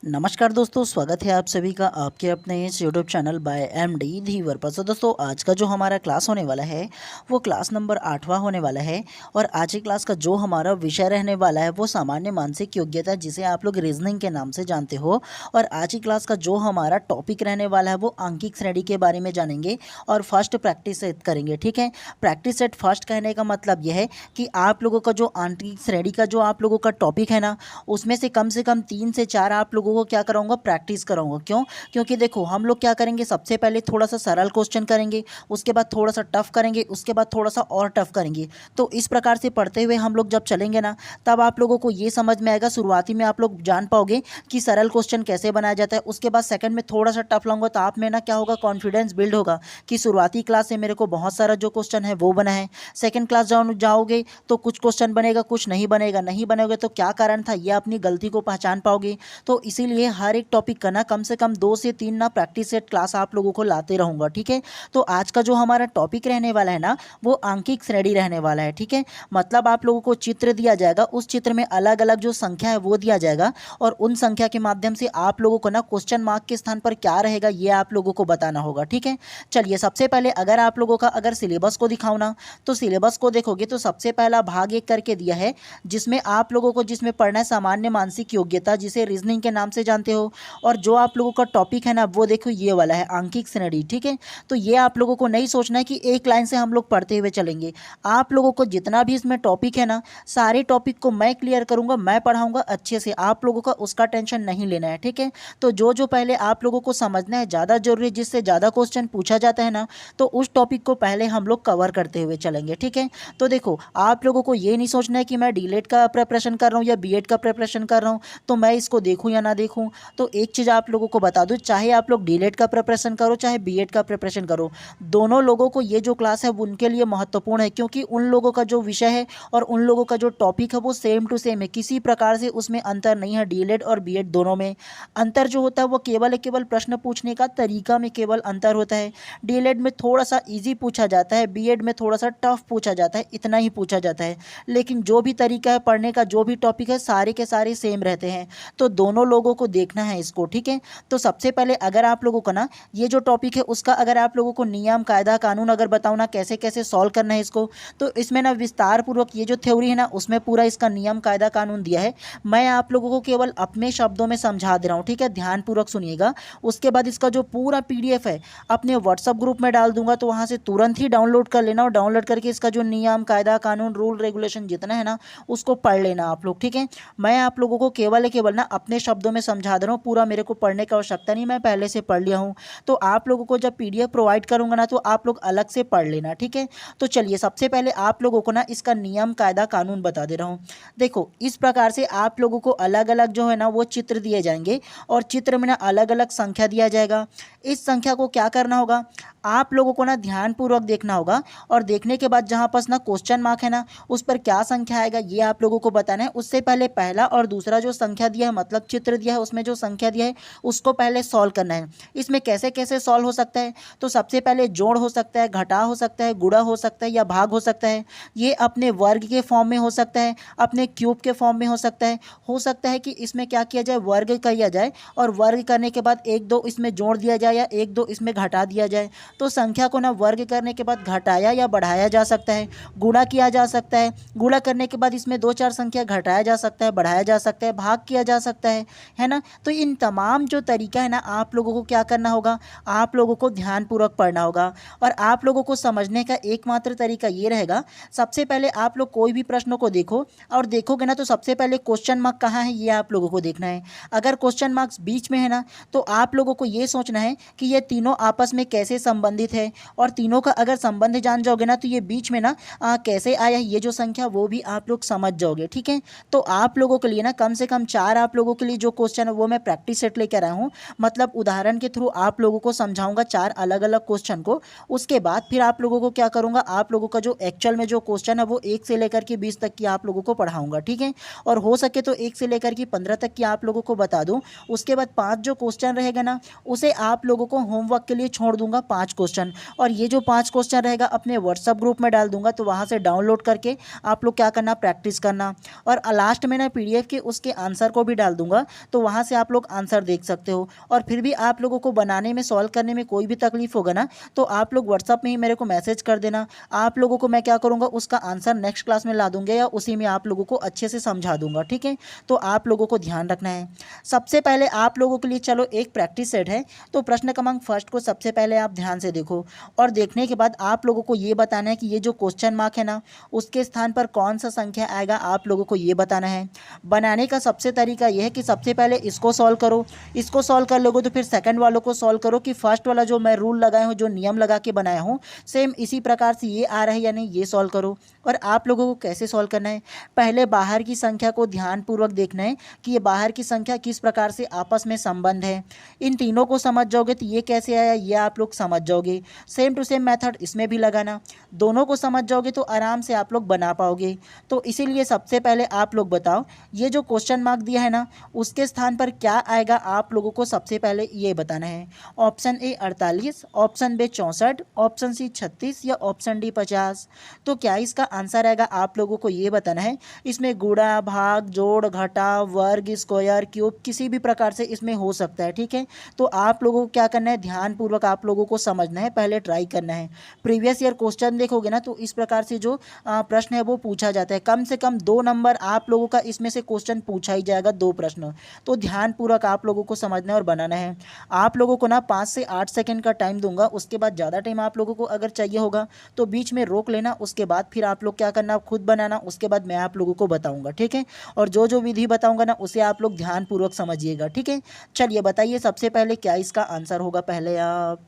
नमस्कार दोस्तों, स्वागत है आप सभी का आपके अपने इस यूट्यूब चैनल बाय एमडी धीवर पर। दोस्तों आज का जो हमारा क्लास होने वाला है वो क्लास नंबर 8वां होने वाला है। और आज की क्लास का जो हमारा विषय रहने वाला है वो सामान्य मानसिक योग्यता, जिसे आप लोग रीजनिंग के नाम से जानते हो। और आज की क्लास का जो हमारा टॉपिक रहने वाला है वो आंकिक श्रेणी के बारे में जानेंगे और फर्स्ट प्रैक्टिस सेट करेंगे। ठीक है, प्रैक्टिस सेट फर्स्ट कहने का मतलब यह है कि आप लोगों का जो आंकिक श्रेणी का जो आप लोगों का टॉपिक है ना, उसमें से कम 3 से 4 आप लोगों को क्या कराऊंगा, प्रैक्टिस कराऊंगा। क्यों? क्योंकि देखो हम लोग क्या करेंगे, सबसे पहले थोड़ा सा सरल क्वेश्चन करेंगे, उसके बाद थोड़ा सा टफ करेंगे, उसके बाद थोड़ा सा और टफ करेंगे। तो इस प्रकार से पढ़ते हुए हम लोग जब चलेंगे ना, तब आप लोगों को ये समझ में आएगा। शुरुआती में आप लोग जान पाओगे कि सरल क्वेश्चन कैसे बनाया जाता है। उसके बाद सेकंड में थोड़ा सा टफ लाऊंगा, तो आप में ना क्या होगा, कॉन्फिडेंस बिल्ड होगा कि शुरुआती क्लास से मेरे को बहुत सारा जो क्वेश्चन है वो बना है। सेकंड क्लास जाओगे तो कुछ क्वेश्चन बनेगा, कुछ नहीं बनेगा। नहीं बनेगा तो क्या कारण था, ये अपनी गलती को पहचान पाओगे। तो इसीलिए हर एक टॉपिक का ना कम से कम 2 से 3 ना प्रैक्टिस सेट क्लास आप लोगों को लाते रहूँगा। ठीक है, तो आज का जो हमारा टॉपिक रहने वाला है ना, वो आंकिक श्रेणी रहने वाला है। ठीक है, मतलब आप लोगों को चित्र दिया जाएगा, उस चित्र में अलग अलग जो संख्या है वो दिया जाएगा, और उन संख्या के माध्यम से आप लोगों को ना क्वेश्चन मार्क के स्थान पर क्या रहेगा ये आप लोगों को बताना होगा। ठीक है, चलिए सबसे पहले अगर आप लोगों का अगर सिलेबस को दिखाऊँ ना, तो सिलेबस को देखोगे तो सबसे पहला भाग 1 करके दिया है, जिसमें आप लोगों को जिसमें पढ़ना है सामान्य मानसिक योग्यता, जिसे रीजनिंग के नाम से जानते हो। और जो आप लोगों का टॉपिक है ना, वो देखो ये वाला है आंकिक श्रेणी। ठीक है, तो ये आप लोगों को नहीं सोचना है कि एक लाइन से हम लोग पढ़ते हुए चलेंगे। आप लोगों को जितना भी इसमें टॉपिक है ना, सारे टॉपिक को मैं क्लियर करूंगा, मैं पढ़ाऊंगा अच्छे से, आप लोगों का उसका टेंशन नहीं लेना है। ठीक है, तो जो जो पहले आप लोगों को समझना है ज़्यादा जरूरी है, जिससे ज़्यादा क्वेश्चन पूछा जाता है ना, तो उस टॉपिक को पहले हम लोग कवर करते हुए चलेंगे। ठीक है, तो देखो आप लोगों को ये नहीं सोचना है कि मैं डीलेट का प्रिपरेशन कर रहा हूँ या बीएड का प्रिपरेशन कर रहा हूँ, तो मैं इसको देखूँ या ना देखूँ। तो एक चीज़ आप लोगों को बता दूँ, चाहे आप लोग डीलेट का प्रिपरेशन करो चाहे बीएड का प्रिपरेशन करो, दोनों लोगों को ये जो क्लास है उनके लिए महत्वपूर्ण है। क्योंकि उन लोगों का जो विषय है और उन लोगों का जो टॉपिक है वो सेम टू सेम है, किसी प्रकार से उसमें अंतर नहीं है। डीलेट और बीएड दोनों में अंतर जो होता है वो केवल प्रश्न पूछने का तरीका में केवल अंतर होता है। डीलेट में थोड़ा सा ईजी पूछा जाता है, बीएड में थोड़ा सा टफ पूछा जाता है, इतना ही पूछा जाता है। लेकिन जो भी तरीका है पढ़ने का, जो भी टॉपिक है, सारे के सारे सेम रहते हैं। तो दोनों लोगों को देखना है इसको। ठीक है, तो सबसे पहले अगर आप लोगों को ना ये जो टॉपिक है उसका अगर आप लोगों को नियम कायदा कानून अगर बताऊँ ना कैसे कैसे सॉल्व करना है इसको, तो इसमें ना विस्तार पूर्वक ये जो थ्योरी है ना उसमें पूरा इसका नियम कायदा कानून दिया है। मैं आप लोगों को केवल अपने शब्दों में समझा दे रहा हूँ। ठीक है, ध्यानपूर्वक सुनिएगा। उसके बाद इसका जो पूरा पीडीएफ है अपने व्हाट्सअप ग्रुप में डाल दूंगा, तो वहाँ से तुरंत ही डाउनलोड कर लेना, और डाउनलोड करके इसका जो नियम कायदा कानून रूल रेगुलेशन जितना है ना उसको पढ़ लेना आप लोग। ठीक है, मैं आप लोगों को केवल ना अपने शब्दों में समझा दे रहा हूँ, पूरा मेरे को पढ़ने की आवश्यकता नहीं, मैं पहले से पढ़ लिया हूँ। तो आप लोगों को जब पीडीएफ प्रोवाइड करूंगा ना, तो आप लोग अलग से पढ़ लेना। ठीक है, तो चलिए सबसे पहले आप लोगों को ना इसका नियम कायदा कानून बता दे रहा हूँ। देखो इस प्रकार से आप लोगों को अलग अलग जो है ना वो चित्र दिए जाएंगे, और चित्र में ना अलग अलग संख्या दिया जाएगा। इस संख्या को क्या करना होगा, आप लोगों को ना ध्यानपूर्वक देखना होगा, और देखने के बाद जहाँ पास ना क्वेश्चन मार्क है ना उस पर क्या संख्या आएगा ये आप लोगों को बताना है। उससे पहले पहला और दूसरा जो संख्या दिया है, मतलब चित्र दिया है उसमें जो संख्या दिया है उसको पहले सॉल्व करना है। इसमें कैसे कैसे सॉल्व हो सकता है, तो सबसे पहले जोड़ हो सकता है, घटा हो सकता है, गुणा हो सकता है, या भाग हो सकता है। ये अपने वर्ग के फॉर्म में हो सकता है, अपने क्यूब के फॉर्म में हो सकता है। हो सकता है कि इसमें क्या किया जाए, वर्ग किया जाए, और वर्ग करने के बाद 1-2 इसमें जोड़ दिया जाए या 1-2 इसमें घटा दिया जाए। तो संख्या को ना वर्ग करने के बाद घटाया या बढ़ाया जा सकता है, गुणा किया जा सकता है, गुणा करने के बाद इसमें 2-4 संख्या घटाया जा सकता है, बढ़ाया जा सकता है, भाग किया जा सकता है ना। तो इन तमाम जो तरीका है ना आप लोगों को क्या करना होगा, आप लोगों को ध्यानपूर्वक पढ़ना होगा। और आप लोगों को समझने का एकमात्र तरीका ये रहेगा, सबसे पहले आप लोग कोई भी प्रश्नों को देखो, और देखोगे ना तो सबसे पहले क्वेश्चन मार्क कहाँ है ये आप लोगों को देखना है। अगर क्वेश्चन मार्क्स बीच में है ना, तो आप लोगों को ये सोचना है कि ये तीनों आपस में कैसे संबंधित है, और तीनों का अगर संबंध जान जाओगे ना तो ये बीच में ना कैसे आया ये जो संख्या वो भी आप लोग समझ जाओगे। ठीक है, तो आप लोगों के लिए ना कम से कम 4 आप लोगों के लिए जो क्वेश्चन है वो मैं प्रैक्टिस सेट लेकर आया हूँ। मतलब उदाहरण के थ्रू आप लोगों को समझाऊंगा 4 अलग अलग क्वेश्चन को। उसके बाद फिर आप लोगों को क्या करूंगा, आप लोगों का जो एक्चुअल में जो क्वेश्चन है वो 1 से लेकर के 20 तक की आप लोगों को पढ़ाऊंगा। ठीक है, और हो सके तो 1 से लेकर के 15 तक की आप लोगों को बता दूं। उसके बाद 5 जो क्वेश्चन रहेगा ना उसे आप लोगों को होमवर्क के लिए छोड़ दूंगा, 5 क्वेश्चन। और ये जो 5 क्वेश्चन रहेगा अपने व्हाट्सएप ग्रुप में डाल दूंगा, तो वहाँ से डाउनलोड करके आप लोग क्या करना, प्रैक्टिस करना। और लास्ट में ना पीडीएफ के उसके आंसर को भी डाल दूंगा, तो तो वहाँ से आप लोग आंसर देख सकते हो। और फिर भी आप लोगों को बनाने में, सॉल्व करने में कोई भी तकलीफ होगा ना, तो आप लोग व्हाट्सअप में ही मेरे को मैसेज कर देना। आप लोगों को मैं क्या करूँगा, उसका आंसर नेक्स्ट क्लास में ला दूंगा या उसी में आप लोगों को अच्छे से समझा दूंगा, ठीक है। तो आप लोगों को ध्यान रखना है। सबसे पहले आप लोगों के लिए चलो एक प्रैक्टिस सेट है, तो प्रश्न क्रमांक फर्स्ट को सबसे पहले आप ध्यान से देखो और देखने के बाद आप लोगों को ये बताना है कि ये जो क्वेश्चन मार्क है ना, उसके स्थान पर कौन सा संख्या आएगा, आप लोगों को ये बताना है। बनाने का सबसे तरीका ये है कि सबसे पहले इसको सॉल्व करो, इसको सॉल्व कर लोगे तो फिर सेकंड वालों को सॉल्व करो कि फर्स्ट वाला जो मैं रूल लगाया हूँ, जो नियम लगा के बनाया हूँ, सेम इसी प्रकार से ये आ रहा है या नहीं, ये सॉल्व करो। और आप लोगों को कैसे सॉल्व करना है, पहले बाहर की संख्या को ध्यानपूर्वक देखना है कि ये बाहर की संख्या किस प्रकार से आपस में संबंध है। इन तीनों को समझ जाओगे तो ये कैसे आया ये आप लोग समझ जाओगे। सेम टू सेम मेथड इसमें भी लगाना, दोनों को समझ जाओगे तो आराम से आप लोग बना पाओगे। तो इसीलिए सबसे पहले आप लोग बताओ, ये जो क्वेश्चन मार्क दिया है ना, उसके स्थान पर क्या आएगा, आप लोगों को सबसे पहले ये बताना है। Option A 48, option B 64, option C 36 या ऑप्शन डी 50। तो क्या इसका आंसर आएगा, आप लोगों को ये बताना है। इसमें गुणा, भाग, जोड़, घटा, वर्ग, स्क्वायर, क्यूब किसी भी प्रकार से इसमें हो सकता है, ठीक है। तो आप लोगों को क्या करना है, ध्यानपूर्वक आप लोगों को समझना है, पहले ट्राई करना है। प्रीवियस ईयर क्वेश्चन देखोगे ना, तो इस प्रकार से जो प्रश्न है वो पूछा जाता है। कम से कम 2 नंबर आप लोगों का इसमें से क्वेश्चन पूछा ही जाएगा, 2 प्रश्न। तो ध्यानपूर्वक आप लोगों को समझना है और बनाना है। आप लोगों को ना 5 से 8 सेकंड का टाइम दूंगा, उसके बाद ज़्यादा टाइम आप लोगों को अगर चाहिए होगा तो बीच में रोक लेना, उसके बाद फिर आप लोग क्या करना, खुद बनाना, उसके बाद मैं आप लोगों को बताऊंगा, ठीक है। और जो जो विधि बताऊंगा ना, उसे आप लोग ध्यानपूर्वक समझिएगा, ठीक है। चलिए बताइए सबसे पहले क्या इसका आंसर होगा, पहले आप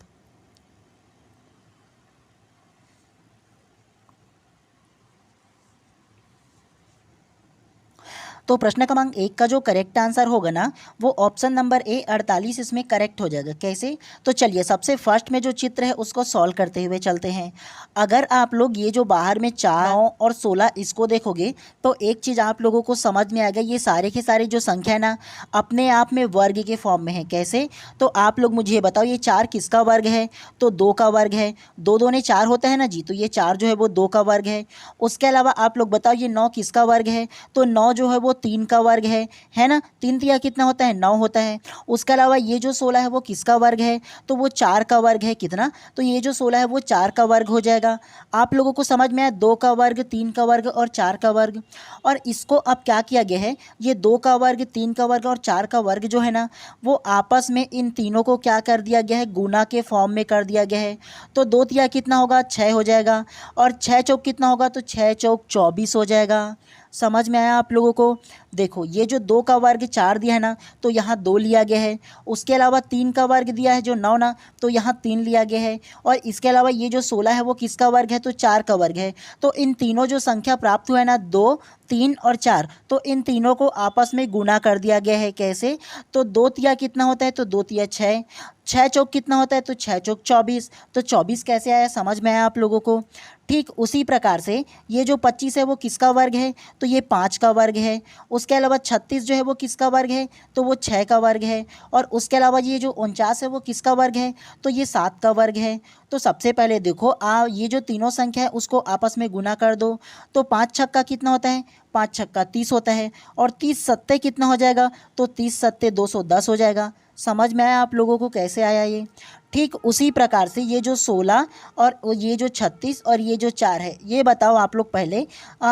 तो प्रश्न क्रमांक 1 का जो करेक्ट आंसर होगा ना, वो ऑप्शन नंबर ए 48 इसमें करेक्ट हो जाएगा। कैसे, तो चलिए सबसे फर्स्ट में जो चित्र है उसको सॉल्व करते हुए चलते हैं। अगर आप लोग ये जो बाहर में 4 और 16 इसको देखोगे तो एक चीज़ आप लोगों को समझ में आएगा, ये सारे के सारे जो संख्या है ना, अपने आप में वर्ग के फॉर्म में है। कैसे, तो आप लोग मुझे ये बताओ, ये 4 किसका वर्ग है, तो 2 का वर्ग है। 2 दूने 4 होता है ना जी, तो ये 4 जो है वो 2 का वर्ग है। उसके अलावा आप लोग बताओ, ये 9 किसका वर्ग है, तो 9 जो है वो 3 का वर्ग है ना। 3 तिया कितना होता है, 9 होता है। उसके अलावा ये जो 16 है वो किसका वर्ग है, तो वो 4 का वर्ग है। कितना, तो ये जो 16 है वो 4 का वर्ग हो जाएगा। आप लोगों को समझ में आया, 2 का वर्ग, 3 का वर्ग और 4 का वर्ग। और इसको अब क्या किया गया है, ये 2 का वर्ग, 3 का वर्ग और 4 का वर्ग जो है ना, वो आपस में इन तीनों को क्या कर दिया गया है, गुना के फॉर्म में कर दिया गया है। तो 2 तिया कितना होगा, 6 हो जाएगा। और 6 चौक कितना होगा, तो 6 चौक 24 हो जाएगा। समझ में आया आप लोगों को। देखो ये जो 2 का वर्ग 4 दिया है ना, तो यहाँ 2 लिया गया है। उसके अलावा 3 का वर्ग दिया है जो 9 ना, तो यहाँ 3 लिया गया है। और इसके अलावा ये जो 16 है वो किसका वर्ग है, तो 4 का वर्ग है। तो इन तीनों जो संख्या प्राप्त हुआ है ना, 2, 3 और 4, तो इन तीनों को आपस में गुना कर दिया गया है। कैसे, तो 2 तिया कितना होता है, तो 2 तिया 6, 6 चौक कितना होता है, तो 6 चौक 24। तो 24 कैसे आया, समझ में आया आप लोगों को। ठीक उसी प्रकार से ये जो 25 है वो किसका वर्ग है, तो ये 5 का वर्ग है। उसके अलावा 36 जो है वो किसका वर्ग है, तो वो 6 का वर्ग है। और उसके अलावा ये जो 49 है वो किसका वर्ग है, तो ये 7 का वर्ग है। तो सबसे पहले देखो ये जो तीनों संख्या है उसको आपस में गुना कर दो। तो 5 छक्का कितना होता है, 5 छक्का 30 होता है। और 30 सत्ते कितना हो जाएगा, तो 30 सत्ते 210 हो जाएगा। समझ में आया आप लोगों को कैसे आया ये। ठीक उसी प्रकार से ये जो 16 और ये जो 36 और ये जो 4 है, ये बताओ आप लोग पहले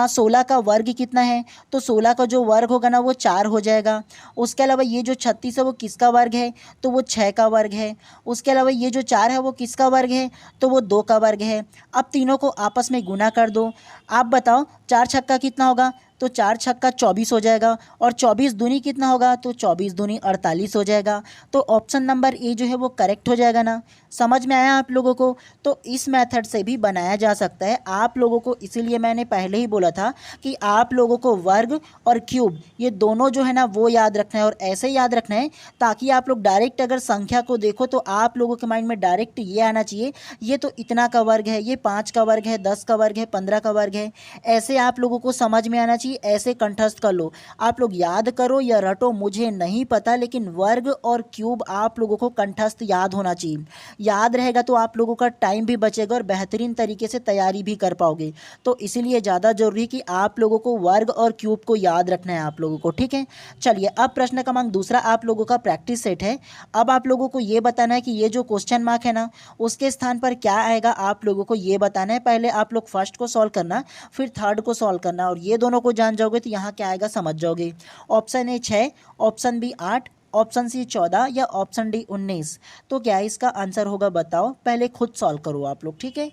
16 का वर्ग कितना है, तो 16 का जो वर्ग होगा ना वो 4 हो जाएगा। उसके अलावा ये जो 36 है वो किसका वर्ग है, तो वो 6 का वर्ग है। उसके अलावा ये जो 4 है वो किसका वर्ग है, तो वो 2 का वर्ग है। अब तीनों को आपस में गुना कर दो। आप बताओ 4 छक्का कितना होगा, तो 4 छक्का 24 हो जाएगा। और 24 दूनी कितना होगा, तो 24 दूनी 48 हो जाएगा। तो ऑप्शन नंबर ए जो है वो करेक्ट हो जाएगा ना। समझ में आया आप लोगों को। तो इस मेथड से भी बनाया जा सकता है आप लोगों को। इसीलिए मैंने पहले ही बोला था कि आप लोगों को वर्ग और क्यूब ये दोनों जो है ना वो याद रखना है, और ऐसे याद रखना है ताकि आप लोग डायरेक्ट अगर संख्या को देखो तो आप लोगों के माइंड में डायरेक्ट ये आना चाहिए, ये तो इतना का वर्ग है, ये 5 का वर्ग है, 10 का वर्ग है, 15 का वर्ग है। ऐसे आप लोगों को समझ में आना चाहिए, ऐसे कंठस्थ कर लो। आप लोग याद करो या रटो मुझे नहीं पता, लेकिन वर्ग और क्यूब आप लोगों को कंठस्थ याद होना चाहिए। रहेगी। याद रहेगा तो आप लोगों का टाइम भी बचेगा और बेहतरीन तरीके से तैयारी भी कर पाओगे। तो इसीलिए ज़्यादा ज़रूरी है कि आप लोगों को वर्ग और क्यूब को याद रखना है आप लोगों को, ठीक है। चलिए अब प्रश्न क्रमांक दूसरा आप लोगों का प्रैक्टिस सेट है। अब आप लोगों को ये बताना है कि ये जो क्वेश्चन मार्क है ना, उसके स्थान पर क्या आएगा आप लोगों को ये बताना है। पहले आप लोग फर्स्ट को सॉल्व करना, फिर थर्ड को सॉल्व करना, और ये दोनों को जान जाओगे तो यहाँ क्या आएगा समझ जाओगे। Option A 6, option B 8, option C 14 या ऑप्शन डी 19। तो क्या इसका आंसर होगा बताओ, पहले खुद सॉल्व करो आप लोग, ठीक है।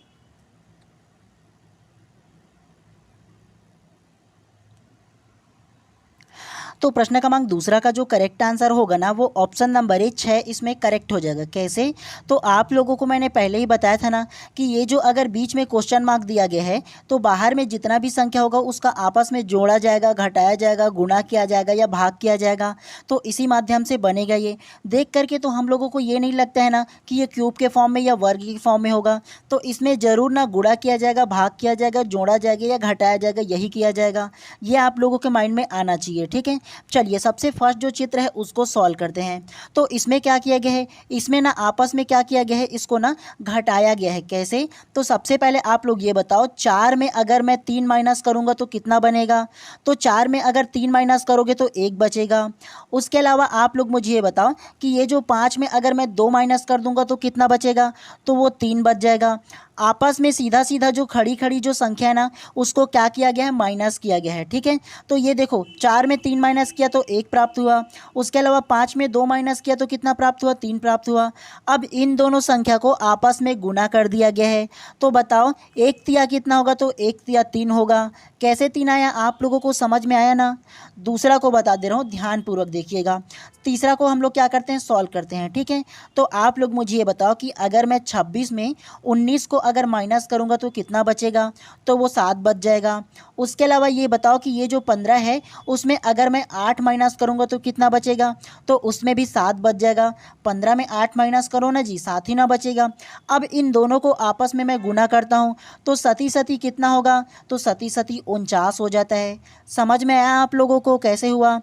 तो प्रश्न क्रमांक दूसरा का जो करेक्ट आंसर होगा ना, वो ऑप्शन नंबर ए 6 इसमें करेक्ट हो जाएगा। कैसे? तो आप लोगों को मैंने पहले ही बताया था ना कि ये जो अगर बीच में क्वेश्चन मार्क दिया गया है तो बाहर में जितना भी संख्या होगा उसका आपस में जोड़ा जाएगा, घटाया जाएगा, गुणा किया जाएगा या भाग किया जाएगा। तो इसी माध्यम से बनेगा ये। देख करके तो हम लोगों को ये नहीं लगता है ना कि ये क्यूब के फॉर्म में या वर्ग के फॉर्म में होगा। तो इसमें ज़रूर ना गुणा किया जाएगा, भाग किया जाएगा, जोड़ा जाएगा या घटाया जाएगा, यही किया जाएगा। ये आप लोगों के माइंड में आना चाहिए, ठीक है। चलिए सबसे फर्स्ट जो चित्र है उसको सॉल्व करते हैं। तो इसमें क्या किया गया है, इसमें ना आपस में क्या किया गया है, इसको ना घटाया गया है। कैसे? तो सबसे पहले आप लोग ये बताओ, 4 में अगर मैं 3 माइनस करूंगा तो कितना बनेगा? तो 4 में अगर 3 माइनस करोगे तो 1 बचेगा। उसके अलावा आप लोग मुझे ये बताओ कि ये जो 5 में अगर मैं 2 माइनस कर दूंगा तो कितना बचेगा? तो वो 3 बच जाएगा। आपस में सीधा सीधा जो खड़ी खड़ी जो संख्या है ना, उसको क्या किया गया है, माइनस किया गया है, ठीक है। तो ये देखो 4 में 3 माइनस किया तो 1 प्राप्त हुआ। उसके अलावा 5 में 2 माइनस किया तो कितना प्राप्त हुआ? 3 प्राप्त हुआ। अब इन दोनों संख्या को आपस में गुणा कर दिया गया है। तो बताओ 1 तिया कितना होगा? तो 1 तिया 3 होगा। कैसे 3 आया आप लोगों को समझ में आया ना? दूसरा को बता दे रहा हूँ, ध्यानपूर्वक देखिएगा। तीसरा को हम लोग क्या करते हैं, सॉल्व करते हैं, ठीक है। तो आप लोग मुझे ये बताओ कि अगर मैं 26 में 19 को अगर माइनस करूंगा तो कितना बचेगा? तो वो 7 बच जाएगा। उसके अलावा ये बताओ कि ये जो 15 है उसमें अगर मैं 8 माइनस करूंगा तो कितना बचेगा? तो उसमें भी 7 बच जाएगा। 15 में 8 माइनस करो ना जी, 7 ही ना बचेगा। अब इन दोनों को आपस में मैं गुना करता हूँ तो सती सती कितना होगा? तो सती सती 49 हो जाता है। समझ में आया आप लोगों को कैसे हुआ?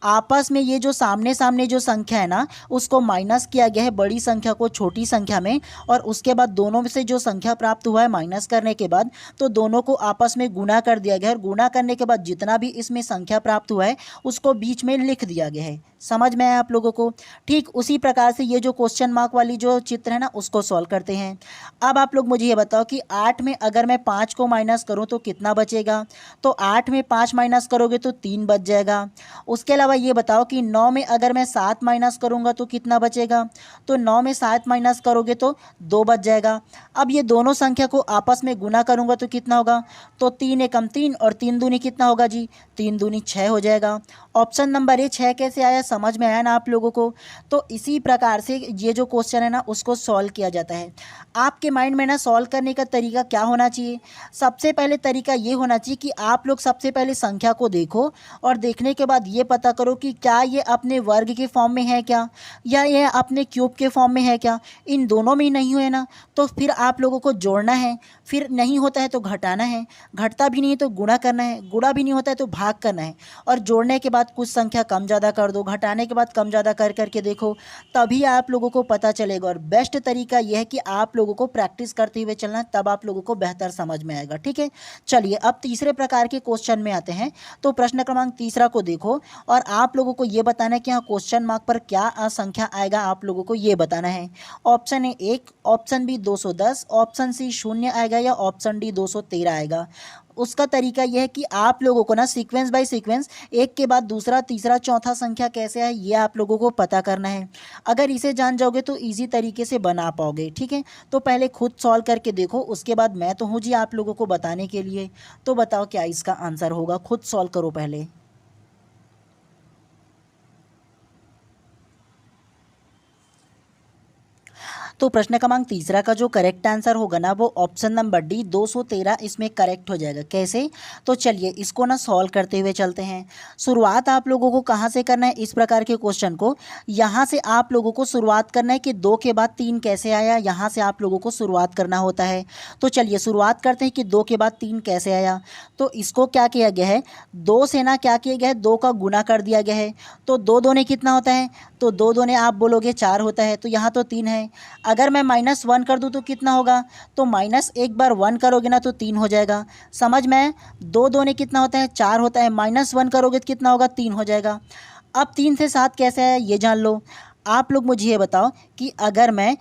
आपस में ये जो सामने सामने जो संख्या है ना, उसको माइनस किया गया है बड़ी संख्या को छोटी संख्या में, और उसके बाद दोनों में से जो संख्या प्राप्त हुआ है माइनस करने के बाद, तो दोनों को आपस में गुणा कर दिया गया है। और गुणा करने के बाद जितना भी इसमें संख्या प्राप्त हुआ है उसको बीच में लिख दिया गया है। समझ में आया आप लोगों को? ठीक उसी प्रकार से ये जो क्वेश्चन मार्क वाली जो चित्र है ना, उसको सॉल्व करते हैं। अब आप लोग मुझे ये बताओ कि 8 में अगर मैं 5 को माइनस करूं तो कितना बचेगा? तो 8 में 5 माइनस करोगे तो 3 बच जाएगा। उसके अलावा ये बताओ कि 9 में अगर मैं 7 माइनस करूंगा तो कितना बचेगा? तो 9 में 7 माइनस करोगे तो 2 बच जाएगा। अब ये दोनों संख्या को आपस में गुना करूंगा तो कितना होगा? तो 3 एकम 3 और 3 दूनी कितना होगा जी? 3 दूनी 6 हो जाएगा। ऑप्शन नंबर ए 6 कैसे आया, समझ में आया ना आप लोगों को? तो इसी प्रकार से ये जो क्वेश्चन है ना, उसको सॉल्व किया जाता है। आपके माइंड में ना सॉल्व करने का तरीका क्या होना चाहिए? सबसे पहले तरीका ये होना चाहिए कि आप लोग सबसे पहले संख्या को देखो और देखने के बाद ये पता करो कि क्या ये अपने वर्ग के फॉर्म में है क्या, या ये अपने क्यूब के फॉर्म में है क्या। इन दोनों में ही नहीं हुए ना, तो फिर आप लोगों को जोड़ना है। फिर नहीं होता है तो घटाना है, घटता भी नहीं है तो गुणा करना है, गुणा भी नहीं होता है तो भाग करना है। और जोड़ने के बाद कुछ संख्या कम ज़्यादा कर दो, घटाने के बाद कम ज़्यादा कर करके देखो, तभी आप लोगों को पता चलेगा। और बेस्ट तरीका यह है कि आप लोगों को प्रैक्टिस करते हुए चलना है, तब आप लोगों को बेहतर समझ में आएगा, ठीक है। चलिए अब तीसरे प्रकार के क्वेश्चन में आते हैं। तो प्रश्न क्रमांक तीसरा को देखो और आप लोगों को ये बताना है कि यहाँ क्वेश्चन मार्क पर क्या संख्या आएगा, आप लोगों को ये बताना है। Option A 1, option B 210, option C 0 आएगा या ऑप्शन डी 213 आएगा। उसका तरीका यह है कि आप लोगों को ना सीक्वेंस बाय सीक्वेंस एक के बाद दूसरा तीसरा चौथा संख्या कैसे है ये आप लोगों को पता करना है। अगर इसे जान जाओगे तो इजी तरीके से बना पाओगे, ठीक है। तो पहले खुद सॉल्व करके देखो, उसके बाद मैं तो हूँ जी आप लोगों को बताने के लिए। तो बताओ क्या इसका आंसर होगा, खुद सॉल्व करो पहले। तो प्रश्न क्रमांक तीसरा का जो करेक्ट आंसर होगा ना, वो ऑप्शन नंबर डी 213 इसमें करेक्ट हो जाएगा। कैसे? तो चलिए इसको ना सॉल्व करते हुए चलते हैं। शुरुआत आप लोगों को कहाँ से करना है इस प्रकार के क्वेश्चन को? यहाँ से आप लोगों को शुरुआत करना है कि 2 के बाद 3 कैसे आया, यहाँ से आप लोगों को शुरुआत करना होता है। तो चलिए शुरुआत करते हैं कि 2 के बाद 3 कैसे आया। तो इसको क्या किया गया है, 2 से ना क्या किया गया है, 2 का गुना कर दिया गया है। तो 2 दूने कितना होता है? तो 2 दूने आप बोलोगे 4 होता है, तो यहाँ तो 3 है। अगर मैं -1 कर दूँ तो कितना होगा, तो माइनस एक बार 1 करोगे ना तो 3 हो जाएगा। समझ में आया? 2 दूनी कितना होता है, 4 होता है, -1 करोगे तो कितना होगा, 3 हो जाएगा। अब 3 से 7 कैसे है ये जान लो। आप लोग मुझे ये बताओ कि अगर मैं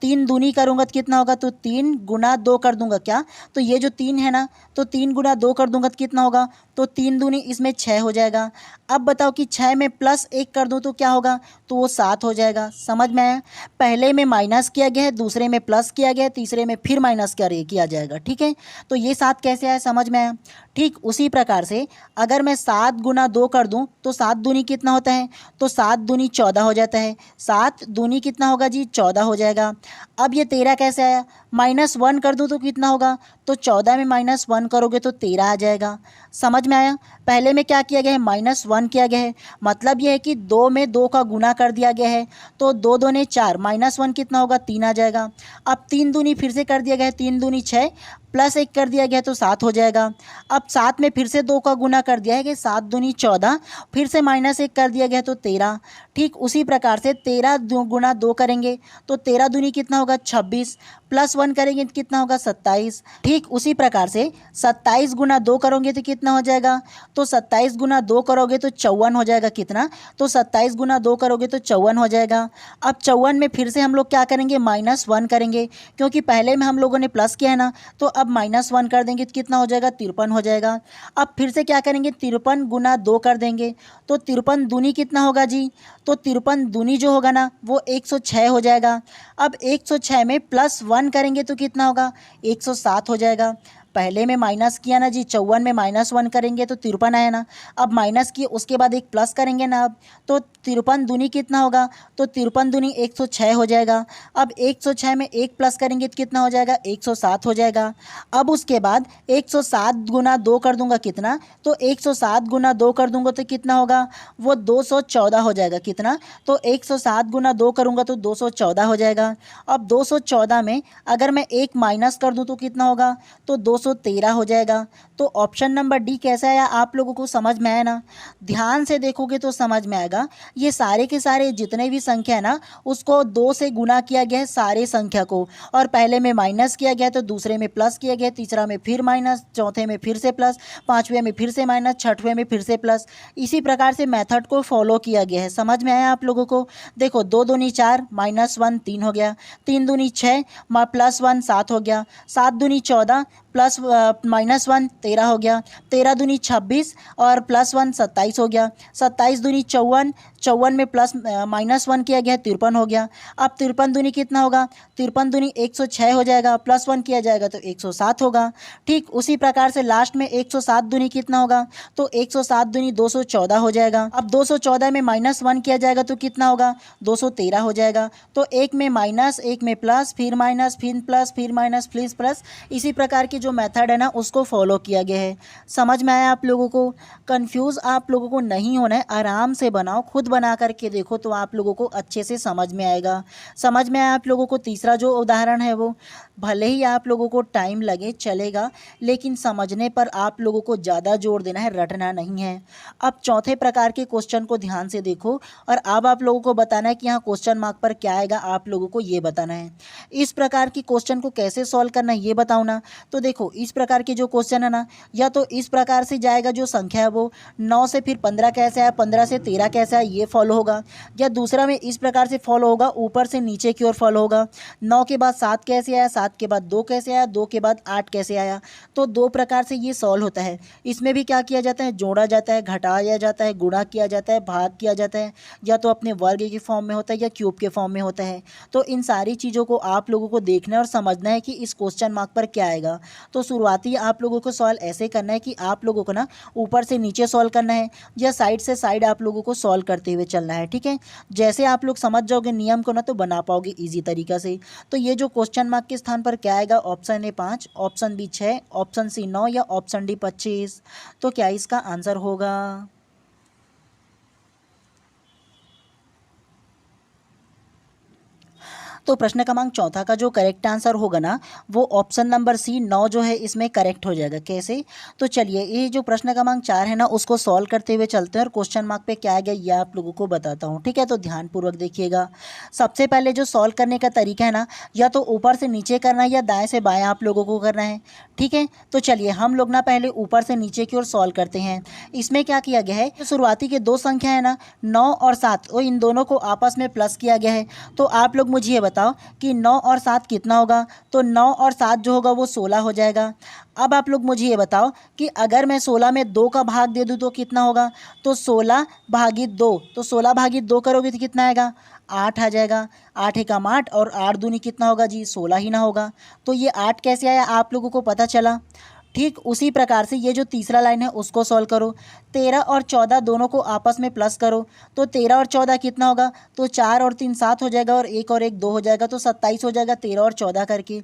3 दूनी करूँगा तो कितना होगा, तो 3 गुना 2 कर दूंगा क्या, तो ये जो 3 है ना, तो 3 गुना 2 कर दूंगा तो कितना होगा, तो 3 दूनी इसमें 6 हो जाएगा। अब बताओ कि 6 में +1 कर दूं तो क्या होगा, तो वो 7 हो जाएगा। समझ में आया? पहले में माइनस किया गया है, दूसरे में प्लस किया गया है, तीसरे में फिर माइनस किया जाएगा। ठीक है, तो ये 7 कैसे आया, समझ में आया? ठीक उसी प्रकार से अगर मैं 7 गुना 2 कर दूं तो 7 दूनी कितना होता है, तो 7 दूनी 14 हो जाता है। 7 दूनी कितना होगा जी, 14 हो जाएगा। अब ये 13 कैसे आया, -1 कर दूं तो कितना होगा, तो 14 में -1 करोगे तो 13 आ जाएगा। समझ में आया? पहले में क्या किया गया है, -1 किया गया है, मतलब ये है कि 2 में 2 का गुना कर दिया गया है, तो 2 दूने 4, -1 कितना होगा, 3 आ जाएगा। अब 3 दूनी फिर से कर दिया गया है, 3 दूनी 6, +1 कर दिया गया तो 7 हो जाएगा। अब 7 में फिर से 2 का गुना कर दिया है कि 7 दूनी 14, फिर से -1 कर दिया गया तो 13। ठीक उसी प्रकार से 13 गुना 2 करेंगे तो 13 दूनी कितना होगा, 26, +1 करेंगे तो कितना होगा, 27। ठीक उसी प्रकार से 27 गुना 2 करोगे तो कितना हो जाएगा, तो 27 गुना 2 करोगे तो 54 हो जाएगा। कितना, तो 27 गुना 2 करोगे तो 54 हो जाएगा। अब 54 में फिर से हम लोग क्या करेंगे, -1 करेंगे, क्योंकि पहले में हम लोगों ने प्लस किया है ना, तो अब -1 कर देंगे तो कितना हो जाएगा, 53 हो जाएगा। अब फिर से क्या करेंगे, 53 गुना 2 कर देंगे, तो 53 दूनी कितना होगा जी, तो 53 दूनी जो होगा ना वो 106 हो जाएगा। अब 106 में +1 करेंगे तो कितना होगा, 107 हो जाएगा। पहले में माइनस किया ना जी, 54 में -1 करेंगे तो 53 आया ना, अब माइनस किए उसके बाद एक प्लस करेंगे ना, अब तो 53 दूनी कितना होगा, तो 53 दूनी 106 हो जाएगा। अब 106 में एक प्लस करेंगे तो कितना हो जाएगा, 107 हो जाएगा। अब उसके बाद 107 गुना 2 कर दूंगा कितना, तो 107 गुना 2 कर दूंगा तो कितना होगा, वो 214 हो जाएगा। कितना, तो 107 गुना 2 करूंगा तो 214 हो जाएगा। अब 214 में अगर मैं एक माइनस कर दूं तो कितना होगा, तो 213 हो जाएगा। तो ऑप्शन नंबर डी कैसा आया, आप लोगों को समझ में आया ना? ध्यान से देखोगे तो समझ में आएगा। ये सारे के सारे जितने भी संख्या है ना, उसको 2 से गुना किया गया है सारे संख्या को, और पहले में माइनस किया गया तो दूसरे में प्लस किया गया, तीसरा में फिर माइनस, चौथे में फिर से प्लस, पांचवें में फिर से माइनस, छठवें में फिर से प्लस। इसी प्रकार से मेथड को फॉलो किया गया है। समझ में आया आप लोगों को? देखो 2 दूनी 4, -1 3 हो गया, 3 दूनी 6, +1 7 हो गया, 7 दूनी 14, प्लस -1 13 हो गया, 13 दूनी 26 और +1 27 हो गया, 27 दूनी 54, 54 में -1 किया गया 53 हो गया। अब 53 दूनी कितना होगा, 53 दूनी 106 हो जाएगा, +1 किया जाएगा तो 107 होगा। ठीक उसी प्रकार से लास्ट में 107 दूनी कितना होगा, तो 107 दूनी 214 हो जाएगा। अब 214 में -1 किया जाएगा तो कितना होगा, 213 हो जाएगा। तो एक में माइनस, एक में प्लस, फिर माइनस, फिर प्लस, फिर माइनस, फिर प्लस, इसी प्रकार की जो मेथड है ना उसको फॉलो किया गया है। समझ में आया आप लोगों को? कंफ्यूज आप लोगों को नहीं होना है, आराम से बनाओ, खुद बना करके देखो तो आप लोगों को अच्छे से समझ में आएगा। समझ में आया आप लोगों को? तीसरा जो उदाहरण है वो भले ही आप लोगों को टाइम लगे चलेगा, लेकिन समझने पर आप लोगों को ज़्यादा जोर देना है, रटना नहीं है। अब चौथे प्रकार के क्वेश्चन को ध्यान से देखो, और अब आप लोगों को बताना है कि यहाँ क्वेश्चन मार्क पर क्या आएगा, आप लोगों को ये बताना है। इस प्रकार की क्वेश्चन को कैसे सॉल्व करना है ये बताऊँ ना, तो देखो इस प्रकार के जो क्वेश्चन है ना, या तो इस प्रकार से जाएगा, जो संख्या है वो 9 से फिर 15 कैसे आया, 15 से 13 कैसे आया, ये फॉलो होगा। या दूसरा में इस प्रकार से फॉलो होगा, ऊपर से नीचे की ओर फॉलो होगा। 9 के बाद 7 कैसे आया, 7 के बाद 2 कैसे आया, 2 के बाद 8 कैसे आया। तो दो प्रकार से ये सॉल्व होता है। इसमें भी क्या किया जाता है, जोड़ा जाता है, घटाया जाता है, गुणा किया जाता है, भाग किया जाता है, या तो अपने वर्ग के फॉर्म में होता है या क्यूब के फॉर्म में होता है। तो इन सारी चीज़ों को आप लोगों को देखना है और समझना है कि इस क्वेश्चन मार्क पर क्या आएगा। तो शुरुआती आप लोगों को सॉल्व ऐसे करना है कि आप लोगों को ना ऊपर से नीचे सॉल्व करना है, या साइड से साइड आप लोगों को सॉल्व करते हुए चलना है। ठीक है, जैसे आप लोग समझ जाओगे नियम को ना, तो बना पाओगे ईजी तरीका से। तो ये जो क्वेश्चन मार्क के स्थान पर क्या आएगा, option A 5, option B 6, option C 9 या ऑप्शन डी 25। तो क्या इसका आंसर होगा? तो प्रश्न क्रमांक चौथा का जो करेक्ट आंसर होगा ना वो ऑप्शन नंबर सी 9 जो है इसमें करेक्ट हो जाएगा। कैसे? तो चलिए ये जो प्रश्न क्रमांक 4 है ना उसको सॉल्व करते हुए चलते हैं और क्वेश्चन मार्क पे क्या आ गया ये आप लोगों को बताता हूँ। ठीक है, तो ध्यानपूर्वक देखिएगा। सबसे पहले जो सॉल्व करने का तरीका है ना या तो ऊपर से नीचे करना है या दाएं से बाएं आप लोगों को करना है। ठीक है, तो चलिए हम लोग ना पहले ऊपर से नीचे की ओर सॉल्व करते हैं। इसमें क्या किया गया है, जो शुरुआती के दो संख्या है ना 9 और 7 और इन दोनों को आपस में प्लस किया गया है। तो आप लोग मुझे ये बताओ कि 9 और 7 कितना होगा? तो 9 और 7 जो होगा वो 16 हो जाएगा। अब आप लोग मुझे ये बताओ कि अगर मैं 16 में 2 का भाग दे दूँ तो कितना होगा? तो 16 भागित 2, तो 16 भागित 2 करोगे तो कितना आएगा? 8 आ जाएगा। 8 एकम 8 और 8 दूनी कितना होगा जी? 16 ही ना होगा। तो ये 8 कैसे आया आप लोगों को पता चला। ठीक उसी प्रकार से ये जो तीसरा लाइन है उसको सॉल्व करो। 13 और 14 दोनों को आपस में प्लस करो। तो 13 और 14 कितना होगा? तो 4 और 3 7 हो जाएगा और 1 और 1 2 हो जाएगा, तो 27 हो जाएगा 13 और 14 करके।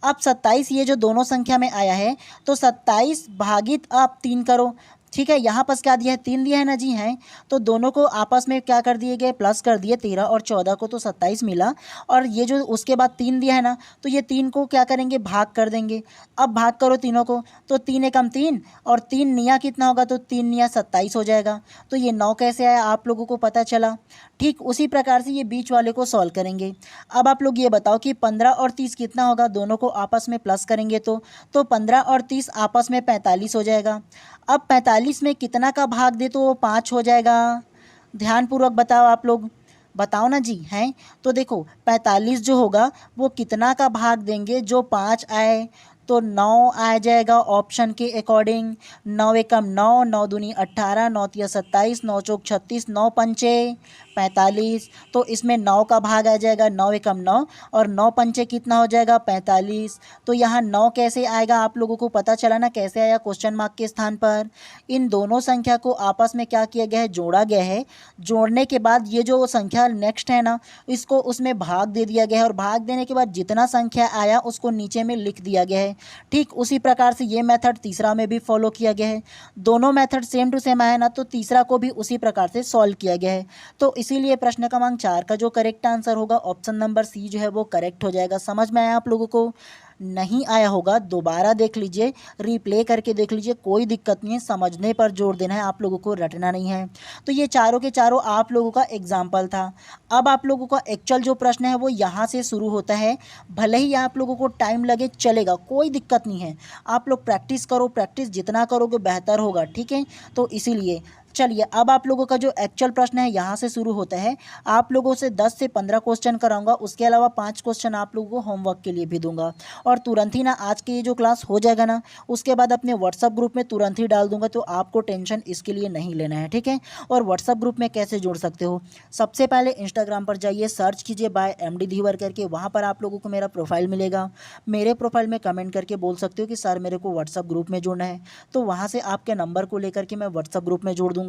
अब 27 ये जो दोनों संख्या में आया है तो 27 भागित आप 3 करो। ठीक है, यहाँ पर क्या दिया है? 3 दिया है ना जी, हैं। तो दोनों को आपस में क्या कर दिए गए? प्लस कर दिए। 13 और 14 को तो 27 मिला और ये जो उसके बाद 3 दिया है ना तो ये 3 को क्या करेंगे? भाग कर देंगे। अब भाग करो तीनों को, तो 3 एकम 3 और 3 निया कितना होगा? तो 3 निया 27 हो जाएगा। तो ये 9 कैसे आया आप लोगों को पता चला। ठीक उसी प्रकार से ये बीच वाले को सॉल्व करेंगे। अब आप लोग ये बताओ कि 15 और 30 कितना होगा? दोनों को आपस में प्लस करेंगे तो 15 और 30 आपस में 45 हो जाएगा। अब 45 में कितना का भाग दे तो वो 5 हो जाएगा। ध्यानपूर्वक बताओ आप लोग, बताओ ना जी, हैं। तो देखो 45 जो होगा वो कितना का भाग देंगे? जो 5 आए तो 9 आ जाएगा ऑप्शन के अकॉर्डिंग। 9 एकम 9, 9 दूनी 18, 9 तिया 27, 9 चौक 36, 9 पंचे 45। तो इसमें 9 का भाग आ जाएगा। 9 एकम 9 और 9 पंचे कितना हो जाएगा? 45। तो यहाँ 9 कैसे आएगा आप लोगों को पता चला ना कैसे आया? क्वेश्चन मार्क के स्थान पर इन दोनों संख्या को आपस में क्या किया गया है? जोड़ा गया है। जोड़ने के बाद ये जो संख्या नेक्स्ट है ना इसको उसमें भाग दे दिया गया है और भाग देने के बाद जितना संख्या आया उसको नीचे में लिख दिया गया है। ठीक उसी प्रकार से ये मेथड तीसरा में भी फॉलो किया गया है। दोनों मेथड सेम टू सेम आया ना तो तीसरा को भी उसी प्रकार से सॉल्व किया गया है। तो इसीलिए प्रश्न क्रमांक 4 का जो करेक्ट आंसर होगा ऑप्शन नंबर सी जो है वो करेक्ट हो जाएगा। समझ में आया आप लोगों को? नहीं आया होगा दोबारा देख लीजिए, रिप्ले करके देख लीजिए, कोई दिक्कत नहीं है। समझने पर जोर देना है, आप लोगों को रटना नहीं है। तो ये चारों के चारों आप लोगों का एग्जाम्पल था। अब आप लोगों का एक्चुअल जो प्रश्न है वो यहाँ से शुरू होता है। भले ही आप लोगों को टाइम लगे चलेगा, कोई दिक्कत नहीं है। आप लोग प्रैक्टिस करो, प्रैक्टिस जितना करोगे बेहतर होगा। ठीक है, तो इसीलिए चलिए अब आप लोगों का जो एक्चुअल प्रश्न है यहाँ से शुरू होता है। आप लोगों से 10 से 15 क्वेश्चन कराऊंगा, उसके अलावा 5 क्वेश्चन आप लोगों को होमवर्क के लिए भी दूंगा। और तुरंत ही ना आज की ये जो क्लास हो जाएगा ना उसके बाद अपने व्हाट्सअप ग्रुप में तुरंत ही डाल दूंगा, तो आपको टेंशन इसके लिए नहीं लेना है। ठीक है, और व्हाट्सअप ग्रुप में कैसे जुड़ सकते हो? सबसे पहले इंस्टाग्राम पर जाइए, सर्च कीजिए बाय MD धीवर करके, वहाँ पर आप लोगों को मेरा प्रोफाइल मिलेगा। मेरे प्रोफाइल में कमेंट करके बोल सकते हो कि सर मेरे को व्हाट्सअप ग्रुप में जुड़ना है, तो वहाँ से आपके नंबर को लेकर के मैं व्हाट्सअप ग्रुप में जोड़ दूंगा।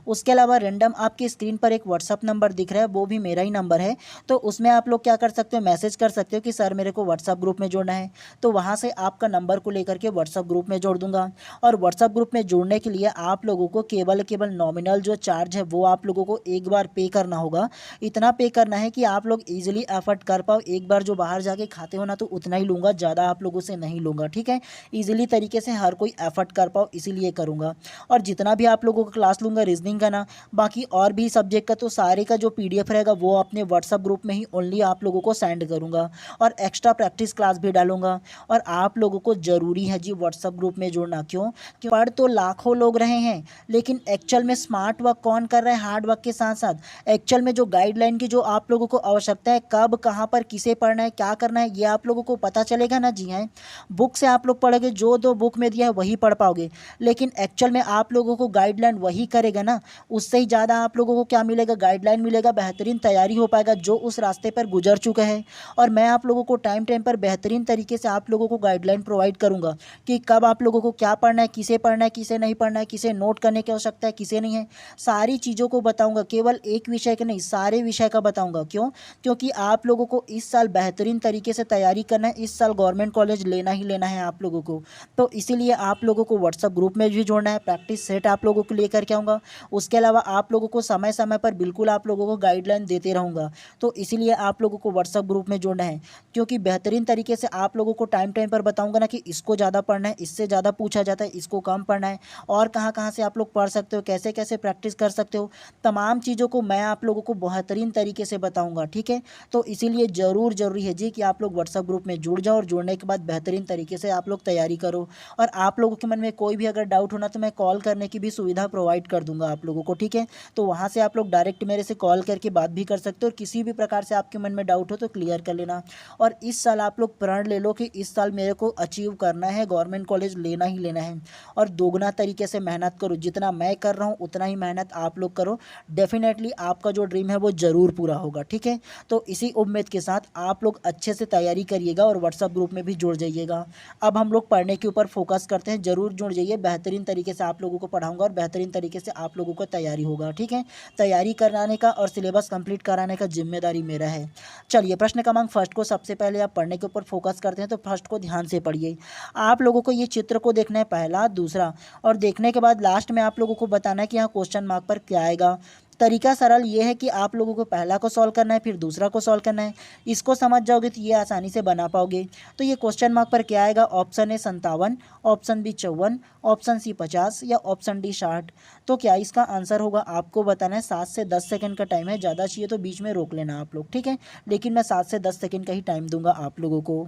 उसके अलावा रैंडम आपकी स्क्रीन पर एक व्हाट्सअप नंबर दिख रहा है, वो भी मेरा ही नंबर है। तो उसमें आप लोग क्या कर सकते हो? मैसेज कर सकते हो कि सर मेरे को व्हाट्सअप ग्रुप में जोड़ना है, तो वहाँ से आपका नंबर को लेकर के व्हाट्सअप ग्रुप में जोड़ दूंगा। और व्हाट्सअप ग्रुप में जुड़ने के लिए आप लोगों को केवल नॉमिनल जो चार्ज है वो आप लोगों को एक बार पे करना होगा। इतना पे करना है कि आप लोग ईजिली एफर्ट कर पाओ। एक बार जो बाहर जाके खाते हो ना तो उतना ही लूँगा, ज़्यादा आप लोगों से नहीं लूँगा। ठीक है, ईजिली तरीके से हर कोई एफर्ट कर पाओ इसीलिए करूँगा। और जितना भी आप लोगों को क्लास लूँगा रीजनिंग का ना, बाकी और भी सब्जेक्ट का, तो सारे का जो PDF रहेगा वो अपने व्हाट्सअप ग्रुप में ही ओनली आप लोगों को सेंड करूँगा। और एक्स्ट्रा प्रैक्टिस क्लास भी डालूंगा। और आप लोगों को ज़रूरी है जी व्हाट्सअप ग्रुप में जुड़ना। क्यों? पढ़ तो लाखों लोग रहे हैं लेकिन एक्चुअल में स्मार्ट वर्क कौन कर रहा है? हार्ड वर्क के साथ साथ एक्चुअल में जो गाइडलाइन की जो आप लोगों को आवश्यकता है, कब कहाँ पर किसे पढ़ना है, क्या करना है, ये आप लोगों को पता चलेगा ना जी। हैं, बुक से आप लोग पढ़ोगे, जो दो बुक में दिया है वही पढ़ पाओगे, लेकिन एक्चुअल में आप लोगों को गाइडलाइन वही करेगा ना, उससे ही ज़्यादा आप लोगों को क्या मिलेगा? गाइडलाइन मिलेगा, बेहतरीन तैयारी हो पाएगा जो उस रास्ते पर गुजर चुका है। और मैं आप लोगों को टाइम पर बेहतरीन तरीके से आप लोगों को गाइडलाइन प्रोवाइड करूंगा कि कब आप लोगों को क्या पढ़ना है, किसे नहीं पढ़ना है, किसे नोट करने की आवश्यकता है, किसे नहीं है, सारी चीज़ों को बताऊंगा। केवल एक विषय का नहीं, सारे विषय का बताऊंगा। क्यों? क्योंकि आप लोगों को इस साल बेहतरीन तरीके से तैयारी करना है। इस साल गवर्नमेंट कॉलेज लेना ही लेना है आप लोगों को, तो इसीलिए आप लोगों को व्हाट्सअप ग्रुप में भी जोड़ना है। प्रैक्टिस सेट आप लोगों को लेकर के जाऊँगा। उसके अलावा आप लोगों को समय समय पर बिल्कुल आप लोगों को गाइडलाइन देते रहूँगा। तो इसीलिए आप लोगों को व्हाट्सएप ग्रुप में जुड़ना है, क्योंकि बेहतरीन तरीके से आप लोगों को टाइम टाइम पर बताऊँगा ना कि इसको ज़्यादा पढ़ना है, इससे ज़्यादा पूछा जाता है, इसको कम पढ़ना है, और कहाँ कहाँ से आप लोग पढ़ सकते हो, कैसे कैसे प्रैक्टिस कर सकते हो, तमाम चीज़ों को मैं आप लोगों को बेहतरीन तरीके से बताऊँगा। ठीक है, तो इसीलिए ज़रूरी है जी कि आप लोग व्हाट्सएप ग्रुप में जुड़ जाओ, और जुड़ने के बाद बेहतरीन तरीके से आप लोग तैयारी करो। और आप लोगों के मन में कोई भी अगर डाउट होना तो मैं कॉल करने की भी सुविधा प्रोवाइड कर दूंगा आप लोगों को। ठीक है, तो वहाँ से आप लोग डायरेक्ट मेरे से कॉल करके बात भी कर सकते हो, और किसी भी प्रकार से आपके मन में डाउट हो तो क्लियर कर लेना। और इस साल आप लोग प्रण ले लो कि इस साल मेरे को अचीव करना है, गवर्नमेंट कॉलेज लेना ही लेना है, और दोगुना तरीके से मेहनत करो। जितना मैं कर रहा हूँ उतना ही मेहनत आप लोग करो, डेफिनेटली आपका जो ड्रीम है वो ज़रूर पूरा होगा। ठीक है, तो इसी उम्मीद के साथ आप लोग अच्छे से तैयारी करिएगा और व्हाट्सएप ग्रुप में भी जुड़ जाइएगा। अब हम लोग पढ़ने के ऊपर फोकस करते हैं, ज़रूर जुड़ जाइए, बेहतरीन तरीके से आप लोगों को पढ़ाऊंगा और बेहतरीन तरीके से आप लोगों को तैयारी होगा। ठीक है, तैयारी कराने का और सिलेबस कंप्लीट कराने का जिम्मेदारी मेरा है। चलिए, प्रश्न क्रमांक फर्स्ट को सबसे पहले आप पढ़ने के ऊपर फोकस करते हैं, तो फर्स्ट को ध्यान से पढ़िए। आप लोगों को ये चित्र को देखना है, पहला, दूसरा, और देखने के बाद लास्ट में आप लोगों को बताना है कि यहाँ क्वेश्चन मार्क पर क्या आएगा। तरीका सरल ये है कि आप लोगों को पहला को सॉल्व करना है, फिर दूसरा को सॉल्व करना है। इसको समझ जाओगे तो ये आसानी से बना पाओगे। तो ये क्वेश्चन मार्क पर क्या आएगा? Option A 57, option B 54, option C 50 या ऑप्शन डी 60। तो क्या इसका आंसर होगा? आपको बताना है। 7 से 10 सेकंड का टाइम है, ज़्यादा चाहिए तो बीच में रोक लेना आप लोग। ठीक है, लेकिन मैं 7 से 10 सेकंड का ही टाइम दूंगा आप लोगों को।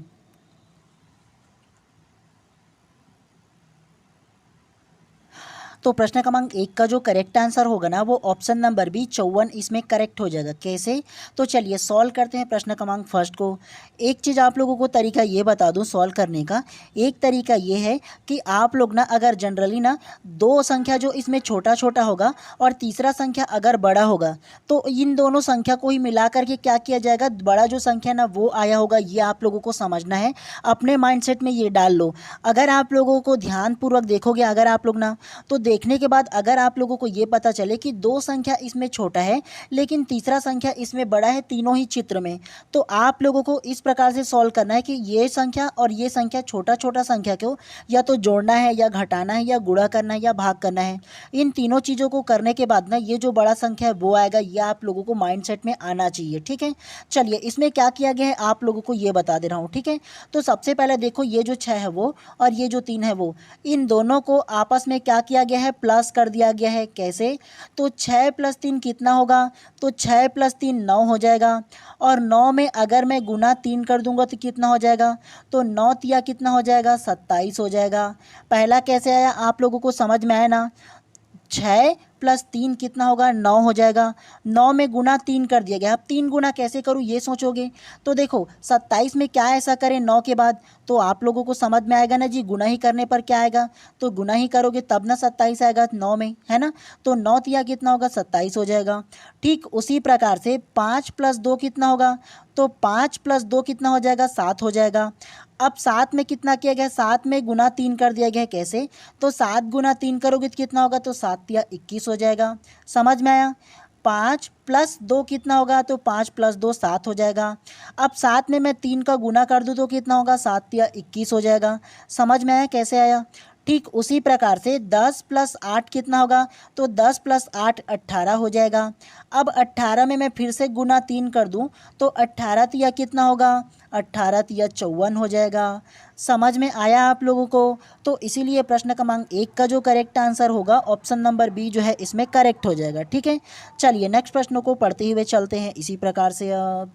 तो प्रश्न क्रमांक 1 का जो करेक्ट आंसर होगा ना वो ऑप्शन नंबर बी 54 इसमें करेक्ट हो जाएगा। कैसे? तो चलिए सॉल्व करते हैं प्रश्न क्रमांक फर्स्ट को। एक चीज़ आप लोगों को तरीका ये बता दूं सॉल्व करने का। एक तरीका ये है कि आप लोग ना अगर जनरली ना दो संख्या जो इसमें छोटा छोटा होगा और तीसरा संख्या अगर बड़ा होगा, तो इन दोनों संख्या को ही मिला करके क्या किया जाएगा, बड़ा जो संख्या ना वो आया होगा। ये आप लोगों को समझना है, अपने माइंडसेट में ये डाल लो। अगर आप लोगों को ध्यानपूर्वक देखोगे, अगर आप लोग ना, तो देखने के बाद अगर आप लोगों को ये पता चले कि दो संख्या इसमें छोटा है लेकिन तीसरा संख्या इसमें बड़ा है, तीनों ही चित्र में, तो आप लोगों को इस प्रकार से सॉल्व करना है कि ये संख्या और ये संख्या, छोटा छोटा संख्या को या तो जोड़ना है या घटाना है या गुणा करना है या भाग करना है। इन तीनों चीज़ों को करने के बाद ना ये जो बड़ा संख्या है वो आएगा। ये आप लोगों को माइंडसेट में आना चाहिए। ठीक है, चलिए इसमें क्या किया गया है आप लोगों को ये बता दे रहा हूँ। ठीक है, तो सबसे पहले देखो ये जो 6 है वो और ये जो 3 है वो, इन दोनों को आपस में क्या किया गया है, प्लस कर दिया गया है। कैसे? तो 6 + 3 कितना होगा? तो 6 + 3 9 हो जाएगा, और 9 में अगर मैं गुना 3 कर दूंगा तो कितना हो जाएगा? तो 9 तिया कितना हो जाएगा? 27 हो जाएगा। पहला कैसे आया आप लोगों को समझ में आया ना? 6 + 3 कितना होगा? 9 हो जाएगा। 9 में गुना 3 कर दिया गया। अब 3 गुना कैसे करूँ ये सोचोगे तो देखो 27 में क्या ऐसा करें 9 के बाद, तो आप लोगों को समझ में आएगा ना जी, गुना ही करने पर क्या आएगा, तो गुना ही करोगे तब ना 27 आएगा 9 में, है ना? तो 9 तिया कितना होगा? 27 हो जाएगा। ठीक उसी प्रकार से 5 + 2 कितना होगा? तो 5 + 2 कितना हो जाएगा? 7 हो जाएगा। अब 7 में कितना किया गया? 7 में गुना 3 कर दिया गया है। कैसे? तो 7 गुना 3 करोगे तो कितना होगा? तो 7 तिया 21 हो जाएगा। समझ में आया? 5 + 2 कितना होगा? तो 5 + 2 7 हो जाएगा। अब 7 में मैं 3 का गुना कर दूँ तो कितना होगा? 7 तिया 21 हो जाएगा। समझ में आया कैसे आया? ठीक उसी प्रकार से 10 + 8 कितना होगा? तो 10 + 8 18 हो जाएगा। अब 18 में मैं फिर से गुना 3 कर दूं तो 18 तिया कितना होगा? 18 तिया 54 हो जाएगा। समझ में आया आप लोगों को? तो इसीलिए प्रश्न क्रमांक 1 का जो करेक्ट आंसर होगा ऑप्शन नंबर बी जो है इसमें करेक्ट हो जाएगा। ठीक है, चलिए नेक्स्ट प्रश्न को पढ़ते हुए चलते हैं इसी प्रकार से। अब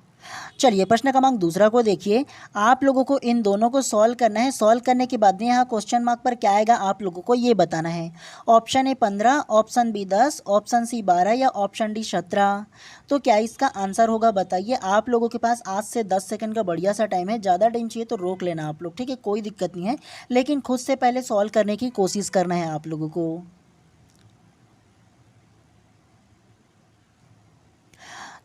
चलिए प्रश्न क्रमांक दूसरा को देखिए। आप लोगों को इन दोनों को सॉल्व करना है। सॉल्व करने के बाद में यहाँ क्वेश्चन मार्क पर क्या आएगा आप लोगों को ये बताना है। Option A 15, option B 10, option C 12 या ऑप्शन डी 17। तो क्या इसका आंसर होगा बताइए। आप लोगों के पास 8 से 10 सेकंड का बढ़िया सा टाइम है, ज़्यादा टाइम चाहिए तो रोक लेना आप लोग। ठीक है, कोई दिक्कत नहीं है, लेकिन खुद से पहले सॉल्व करने की कोशिश करना है आप लोगों को।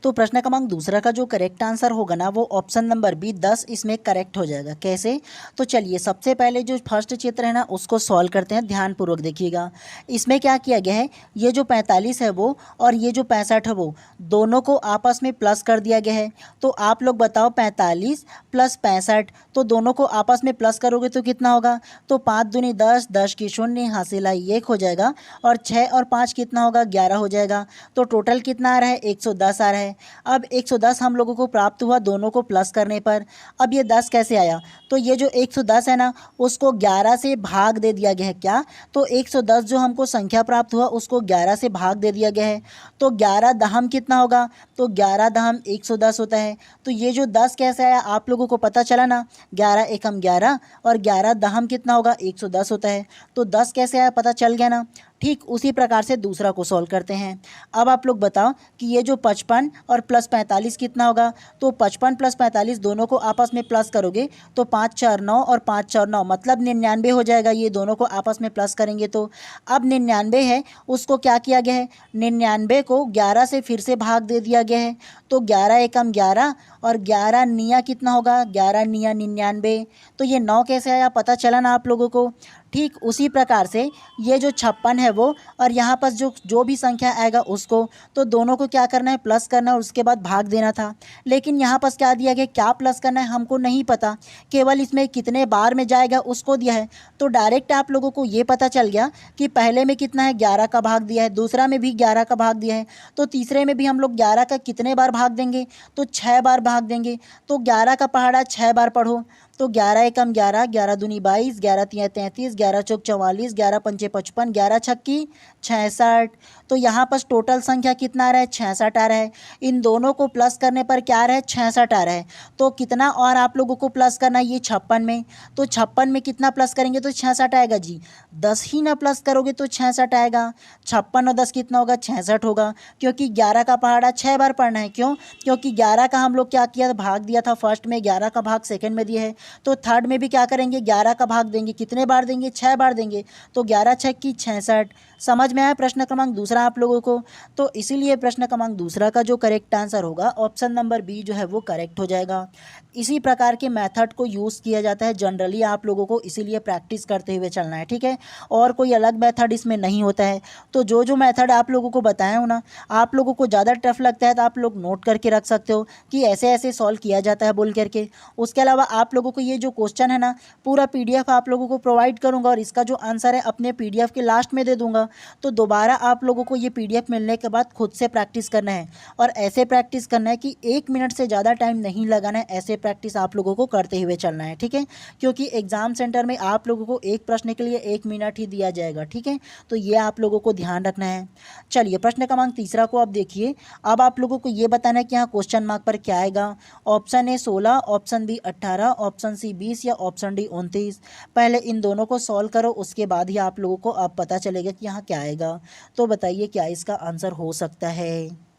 तो प्रश्न क्रमांक दूसरा का जो करेक्ट आंसर होगा ना वो ऑप्शन नंबर बी 10 इसमें करेक्ट हो जाएगा। कैसे? तो चलिए सबसे पहले जो फर्स्ट चित्र है ना उसको सॉल्व करते हैं, ध्यानपूर्वक देखिएगा। इसमें क्या किया गया है, ये जो 45 है वो और ये जो 65 है वो दोनों को आपस में प्लस कर दिया गया है। तो आप लोग बताओ 45 प्लस 65, तो दोनों को आपस में प्लस करोगे तो कितना होगा? तो 5 दूनी 10, 10 की शून्य, हासिल आई 1 हो जाएगा और 6 और 5 कितना होगा? 11 हो जाएगा। तो टोटल कितना आ रहा है? 110 आ रहा है। अब 110 हम लोगों को प्राप्त हुआ दोनों को प्लस करने पर। अब ये 10 कैसे आया? तो ये जो 110 है ना उसको 11 से भाग दे दिया गया है। क्या? तो 110 जो हमको संख्या प्राप्त हुआ उसको 11 से भाग दे दिया गया है। तो 11 दहम कितना होगा? तो 11 दहम 110 होता है। तो ये जो 10 कैसे आया आप लोगों को पता चला ना, 11 एकम 11 और 11 दहम कितना होगा? 110 होता है। तो 10 कैसे आया पता चल गया ना। ठीक उसी प्रकार से दूसरा को सॉल्व करते हैं। अब आप लोग बताओ कि ये जो 55 और प्लस 45 कितना होगा? तो 55 प्लस 45 दोनों को आपस में प्लस करोगे तो 5 4 9 और 5 4 9 मतलब 99 हो जाएगा। ये दोनों को आपस में प्लस करेंगे तो अब 99 है उसको क्या किया गया है? 99 को 11 से फिर से भाग दे दिया गया है। तो 11 एकम 11 और 11 निया कितना होगा? 11 निया 99। तो ये 9 कैसे आया पता चला ना आप लोगों को। ठीक उसी प्रकार से ये जो 56 है वो और यहाँ पर जो भी संख्या आएगा उसको तो दोनों को क्या करना है? प्लस करना है और उसके बाद भाग देना था। लेकिन यहाँ पर क्या दिया गया? क्या प्लस करना है हमको नहीं पता, केवल इसमें कितने बार में जाएगा उसको दिया है। तो डायरेक्ट आप लोगों को ये पता चल गया कि पहले में कितना है? 11 का भाग दिया है, दूसरा में भी 11 का भाग दिया है, तो तीसरे में भी हम लोग 11 का कितने बार भाग देंगे? तो 6 बार भाग देंगे। तो 11 का पहाड़ा 6 बार पढ़ो। तो 11 एकम 11, 11 दूनी 22, 11 तिया 33, 11 चौक 44, 11 पंचे 55, 11 छक्की 66। तो यहाँ पर टोटल संख्या कितना आ रहा है? 66 आ रहा है। इन दोनों को प्लस करने पर क्या आ रहा है? 66 आ रहा है। तो कितना और आप लोगों को प्लस करना है? ये 56 में। तो 56 में कितना प्लस करेंगे तो 66 आएगा जी। 10 ही ना प्लस करोगे तो 66 आएगा। 56 और 10 कितना होगा? 66 होगा, क्योंकि 11 का पहाड़ा 6 बार पढ़ना है। क्यों? क्योंकि 11 का हम लोग क्या किया? भाग दिया था फर्स्ट में, 11 का भाग सेकंड में दिया है। तो थर्ड में भी क्या करेंगे? 11 का भाग देंगे। कितने बार देंगे? 6 बार देंगे। तो 11 छक्की 66। समझ में आया प्रश्न क्रमांक दूसरा आप लोगों को? तो इसीलिए प्रश्न क्रमांक दूसरा का जो करेक्ट आंसर होगा ऑप्शन नंबर बी जो है वो करेक्ट हो जाएगा। इसी प्रकार के मेथड को यूज़ किया जाता है जनरली आप लोगों को, इसीलिए प्रैक्टिस करते हुए चलना है, ठीक है। और कोई अलग मेथड इसमें नहीं होता है। तो जो मेथड आप लोगों को बताया हो ना, आप लोगों को ज़्यादा टफ लगता है तो आप लोग नोट करके रख सकते हो कि ऐसे ऐसे सॉल्व किया जाता है बोल करके। उसके अलावा आप लोगों को ये जो क्वेश्चन है ना पूरा PDF आप लोगों को प्रोवाइड करूँगा और इसका जो आंसर है अपने PDF के लास्ट में दे दूँगा। तो दोबारा आप लोगों को ये PDF मिलने के बाद खुद से प्रैक्टिस करना है और ऐसे प्रैक्टिस करना है कि 1 मिनट से ज़्यादा टाइम नहीं लगाना है। ऐसे प्रैक्टिस आप लोगों को करते हुए चलना है, ठीक है। क्योंकि एग्ज़ाम सेंटर में आप लोगों को एक प्रश्न के लिए 1 मिनट ही दिया जाएगा, ठीक है। तो ये आप लोगों को ध्यान रखना है। चलिए प्रश्न क्रमांक तीसरा को आप देखिए। अब आप लोगों को ये बताना है कि यहाँ क्वेश्चन मार्क पर क्या आएगा। Option A 16, option B 18, option C 20 या ऑप्शन डी 29। पहले इन दोनों को सॉल्व करो, उसके बाद ही आप लोगों को अब पता चलेगा कि यहाँ क्या आएगा। तो बताइए क्या इसका आंसर हो सकता है।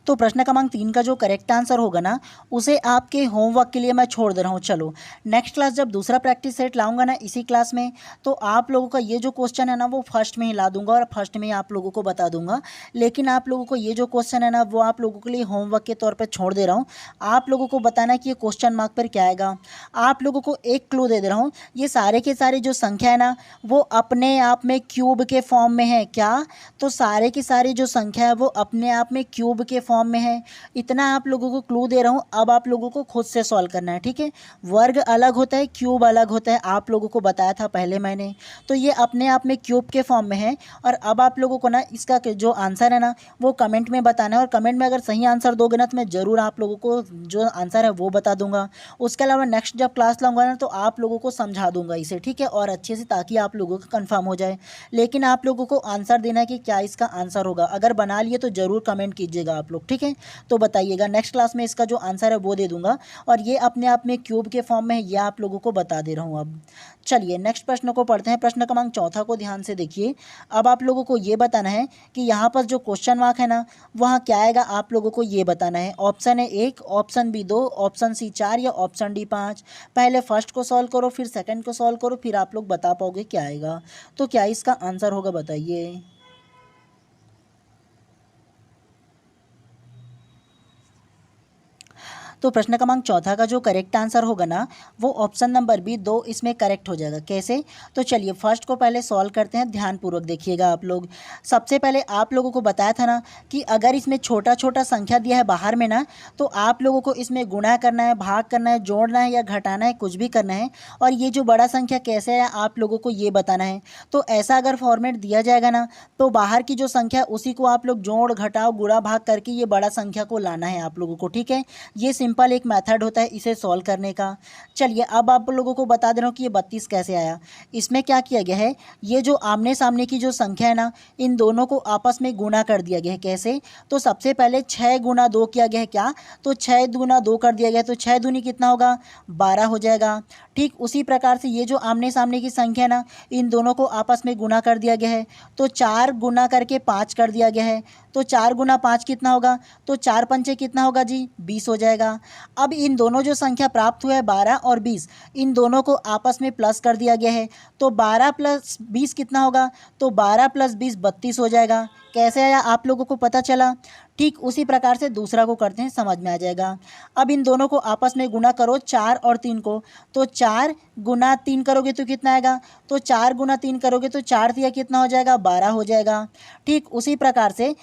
तो प्रश्न क्रमांक 3 का जो करेक्ट आंसर होगा ना उसे आपके होमवर्क के लिए मैं छोड़ दे रहा हूँ। चलो नेक्स्ट क्लास जब दूसरा प्रैक्टिस सेट लाऊंगा ना इसी क्लास में, तो आप लोगों का ये जो क्वेश्चन है ना वो फर्स्ट में ही ला दूंगा और फर्स्ट में ही आप लोगों को बता दूंगा। लेकिन आप लोगों को ये जो क्वेश्चन है ना वो आप लोगों के लिए होमवर्क के तौर पर छोड़ दे रहा हूँ। आप लोगों को बताना है कि ये क्वेश्चन मार्क पर क्या आएगा। आप लोगों को एक क्लू दे रहा हूँ, ये सारे के सारे जो संख्या है ना वो अपने आप में क्यूब के फॉर्म में है। क्या? तो सारे की सारी जो संख्या है वो अपने आप में क्यूब के फॉर्म में है। इतना आप लोगों को क्लू दे रहा हूँ, अब आप लोगों को खुद से सॉल्व करना है, ठीक है। वर्ग अलग होता है, क्यूब अलग होता है, आप लोगों को बताया था पहले मैंने। तो ये अपने आप में क्यूब के फॉर्म में है। और अब आप लोगों को ना इसका जो आंसर है ना वो कमेंट में बताना है और कमेंट में अगर सही आंसर दोगे ना तो मैं ज़रूर आप लोगों को जो आंसर है वो बता दूंगा। उसके अलावा नेक्स्ट जब क्लास लाऊंगा ना तो आप लोगों को समझा दूंगा इसे, ठीक है, और अच्छे से, ताकि आप लोगों को कंफर्म हो जाए। लेकिन आप लोगों को आंसर देना है कि क्या इसका आंसर होगा। अगर बना लिए तो ज़रूर कमेंट कीजिएगा आप लोग, ठीक। ठीक है। तो बताइएगा, नेक्स्ट क्लास में इसका जो आंसर है वो दे दूंगा, और ये अपने आप में क्यूब के फॉर्म में है, ये आप लोगों को बता दे रहा हूँ। अब चलिए नेक्स्ट प्रश्न को पढ़ते हैं। प्रश्न क्रमांक चौथा को ध्यान से देखिए। अब आप लोगों को ये बताना है कि यहाँ पर जो क्वेश्चन मार्क है ना, वहाँ क्या आएगा, आप लोगों को ये बताना है। Option A 1, option B 2, option C 4 या ऑप्शन डी 5। पहले फर्स्ट को सॉल्व करो, फिर सेकंड को सॉल्व करो, फिर आप लोग बता पाओगे क्या आएगा। तो क्या इसका आंसर होगा, बताइए। तो प्रश्न क्रमांक चौथा का जो करेक्ट आंसर होगा ना, वो ऑप्शन नंबर बी 2 इसमें करेक्ट हो जाएगा। कैसे? तो चलिए फर्स्ट को पहले सॉल्व करते हैं, ध्यानपूर्वक देखिएगा आप लोग। सबसे पहले आप लोगों को बताया था ना कि अगर इसमें छोटा छोटा संख्या दिया है बाहर में ना, तो आप लोगों को इसमें गुणा करना है, भाग करना है, जोड़ना है या घटाना है, कुछ भी करना है। और ये जो बड़ा संख्या कैसे है आप लोगों को ये बताना है। तो ऐसा अगर फॉर्मेट दिया जाएगा ना, तो बाहर की जो संख्या उसी को आप लोग जोड़ घटाओ गुणा भाग करके ये बड़ा संख्या को लाना है आप लोगों को, ठीक है। ये सिंपल एक मेथड होता है इसे सॉल्व करने का। चलिए अब आप लोगों को बता दे रहा हूँ कि ये 32 कैसे आया। इसमें क्या किया गया है, ये जो आमने सामने की जो संख्या है ना, इन दोनों को आपस में गुणा कर दिया गया है। कैसे? तो सबसे पहले 6 गुना 2 किया गया है। क्या? तो 6 गुना 2 कर दिया गया, तो 6 दूनी कितना होगा, 12 हो जाएगा। ठीक उसी प्रकार से ये जो आमने सामने की संख्या है ना, इन दोनों को आपस में गुणा कर दिया गया है। तो 4 गुना करके 5 कर दिया गया है। तो 4 गुना 5 कितना होगा, तो 4 पंचे कितना होगा जी, 20 हो जाएगा। अब इन दोनों जो संख्या प्राप्त हुआ है 12 और 20, इन दोनों को आपस में प्लस कर दिया गया है। तो 12 प्लस 20 कितना होगा, तो 12 प्लस 20 32 हो जाएगा। कैसे आया आप लोगों को पता चला? ठीक उसी प्रकार से दूसरा को करते हैं, समझ में आ जाएगा। अब इन दोनों को आपस में गुणा करो, 4 और 3 को। तो 4 गुना 3 करोगे तो कितना आएगा, तो 4 गुना 3 करोगे तो 4 दिया कितना हो जाएगा, 12 हो जाएगा। ठीक उसी प्रकार से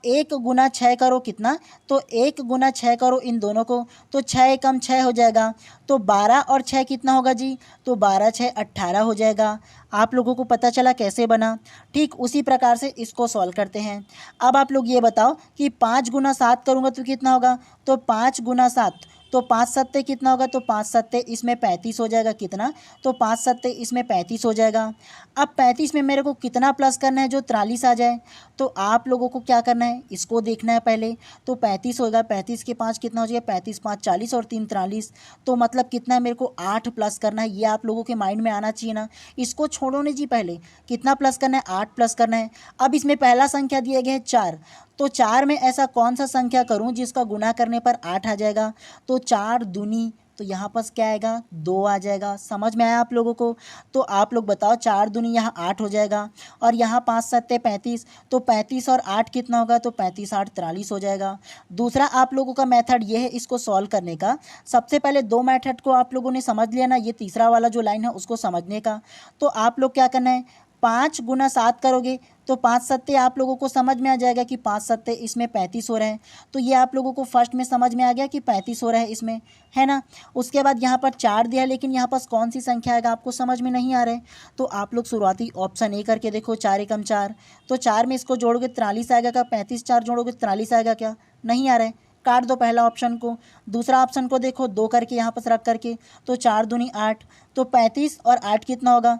1 गुना 6 करो कितना, तो 1 गुना 6 करो इन दोनों को, तो 6 एकम 6 हो जाएगा। तो 12 और 6 कितना होगा जी, तो 12 6 18 हो जाएगा। आप लोगों को पता चला कैसे बना। ठीक उसी प्रकार से इसको सॉल्व करते हैं। अब आप लोग ये बताओ कि 5 गुना 7 करूँगा तो कितना होगा, तो 5 गुना 7, तो 5 सत्ते कितना होगा, तो 5 सत्ते इसमें 35 हो जाएगा। कितना, तो 5 सत्ते इसमें 35 हो जाएगा। अब 35 में मेरे को कितना प्लस करना है, जो 43 आ जाए। तो आप लोगों को क्या करना है, इसको देखना है पहले। तो 35 होगा, 35 के 5 कितना हो जाएगा, 35 5 40 और 3 43। तो मतलब कितना है, मेरे को 8 प्लस करना है। ये आप लोगों के माइंड में आना चाहिए ना। इसको छोड़ो नहीं जी, पहले कितना प्लस करना है, 8 प्लस करना है। अब इसमें पहला संख्या दिया गया है 4, तो 4 में ऐसा कौन सा संख्या करूं जिसका गुणा करने पर 8 आ जाएगा। तो 4 दूनी, तो यहाँ पर क्या आएगा, 2 आ जाएगा। समझ में आया आप लोगों को? तो आप लोग बताओ, 4 दूनी यहाँ 8 हो जाएगा, और यहाँ 5 सत्ते 35, तो 35 और 8 कितना होगा, तो 35 8 43 हो जाएगा। दूसरा आप लोगों का मेथड ये है इसको सॉल्व करने का। सबसे पहले 2 मेथड को आप लोगों ने समझ लिया ना, ये तीसरा वाला जो लाइन है उसको समझने का। तो आप लोग क्या करना है, 5 गुना 7 करोगे, तो 5 सत्ते आप लोगों को समझ में आ जाएगा कि 5 सत्ते इसमें 35 हो रहे हैं। तो ये आप लोगों को फर्स्ट में समझ में आ गया कि 35 हो रहा है इसमें, है ना। उसके बाद यहाँ पर 4 दिया है, लेकिन यहाँ पर कौन सी संख्या आएगा आपको समझ में नहीं आ रहा है। तो आप लोग शुरुआती ऑप्शन ए करके देखो, 4 एकम 4, तो 4 में इसको जोड़ोगे 43 आएगा क्या, 35 4 जोड़ोगे 43 आएगा क्या, नहीं आ रहा है, काट दो पहला ऑप्शन को। दूसरा ऑप्शन को देखो, 2 करके यहाँ पर रख करके, तो 4 दूनी 8, तो 35 और 8 कितना होगा,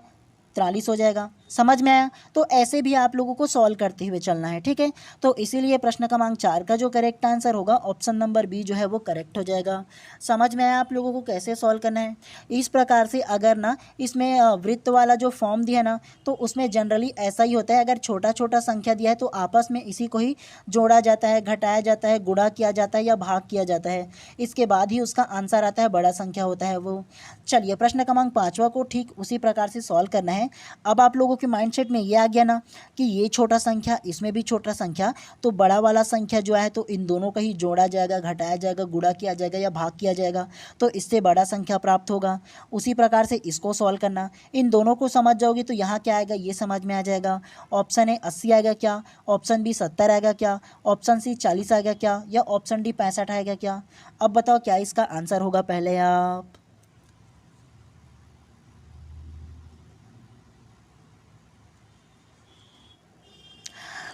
43 हो जाएगा। समझ में आया? तो ऐसे भी आप लोगों को सॉल्व करते हुए चलना है, ठीक है। तो इसीलिए प्रश्न क्रमांक 4 का जो करेक्ट आंसर होगा ऑप्शन नंबर बी जो है वो करेक्ट हो जाएगा। समझ में आया आप लोगों को कैसे सॉल्व करना है? इस प्रकार से अगर ना इसमें वृत्त वाला जो फॉर्म दिया ना, तो उसमें जनरली ऐसा ही होता है, अगर छोटा छोटा संख्या दिया है तो आपस में इसी को ही जोड़ा जाता है, घटाया जाता है, गुणा किया जाता है या भाग किया जाता है। इसके बाद ही उसका आंसर आता है, बड़ा संख्या होता है वो। चलिए प्रश्न क्रमांक 5वां को ठीक उसी प्रकार से सॉल्व करना है। अब आप लोगों के माइंडसेट में ये आ गया ना कि ये छोटा संख्या, इसमें भी छोटा संख्या, तो बड़ा वाला संख्या जो है तो इन दोनों का ही जोड़ा जाएगा, घटाया जाएगा, गुणा किया जाएगा या भाग किया जाएगा, तो इससे बड़ा संख्या प्राप्त होगा। उसी प्रकार से इसको सॉल्व करना, इन दोनों को समझ जाओगे तो यहाँ क्या आएगा ये समझ में आ जाएगा। ऑप्शन ए 80 आएगा क्या, ऑप्शन बी 70 आएगा क्या, ऑप्शन सी 40 आएगा क्या, या ऑप्शन डी 65 आएगा क्या। अब बताओ क्या इसका आंसर होगा, पहले आप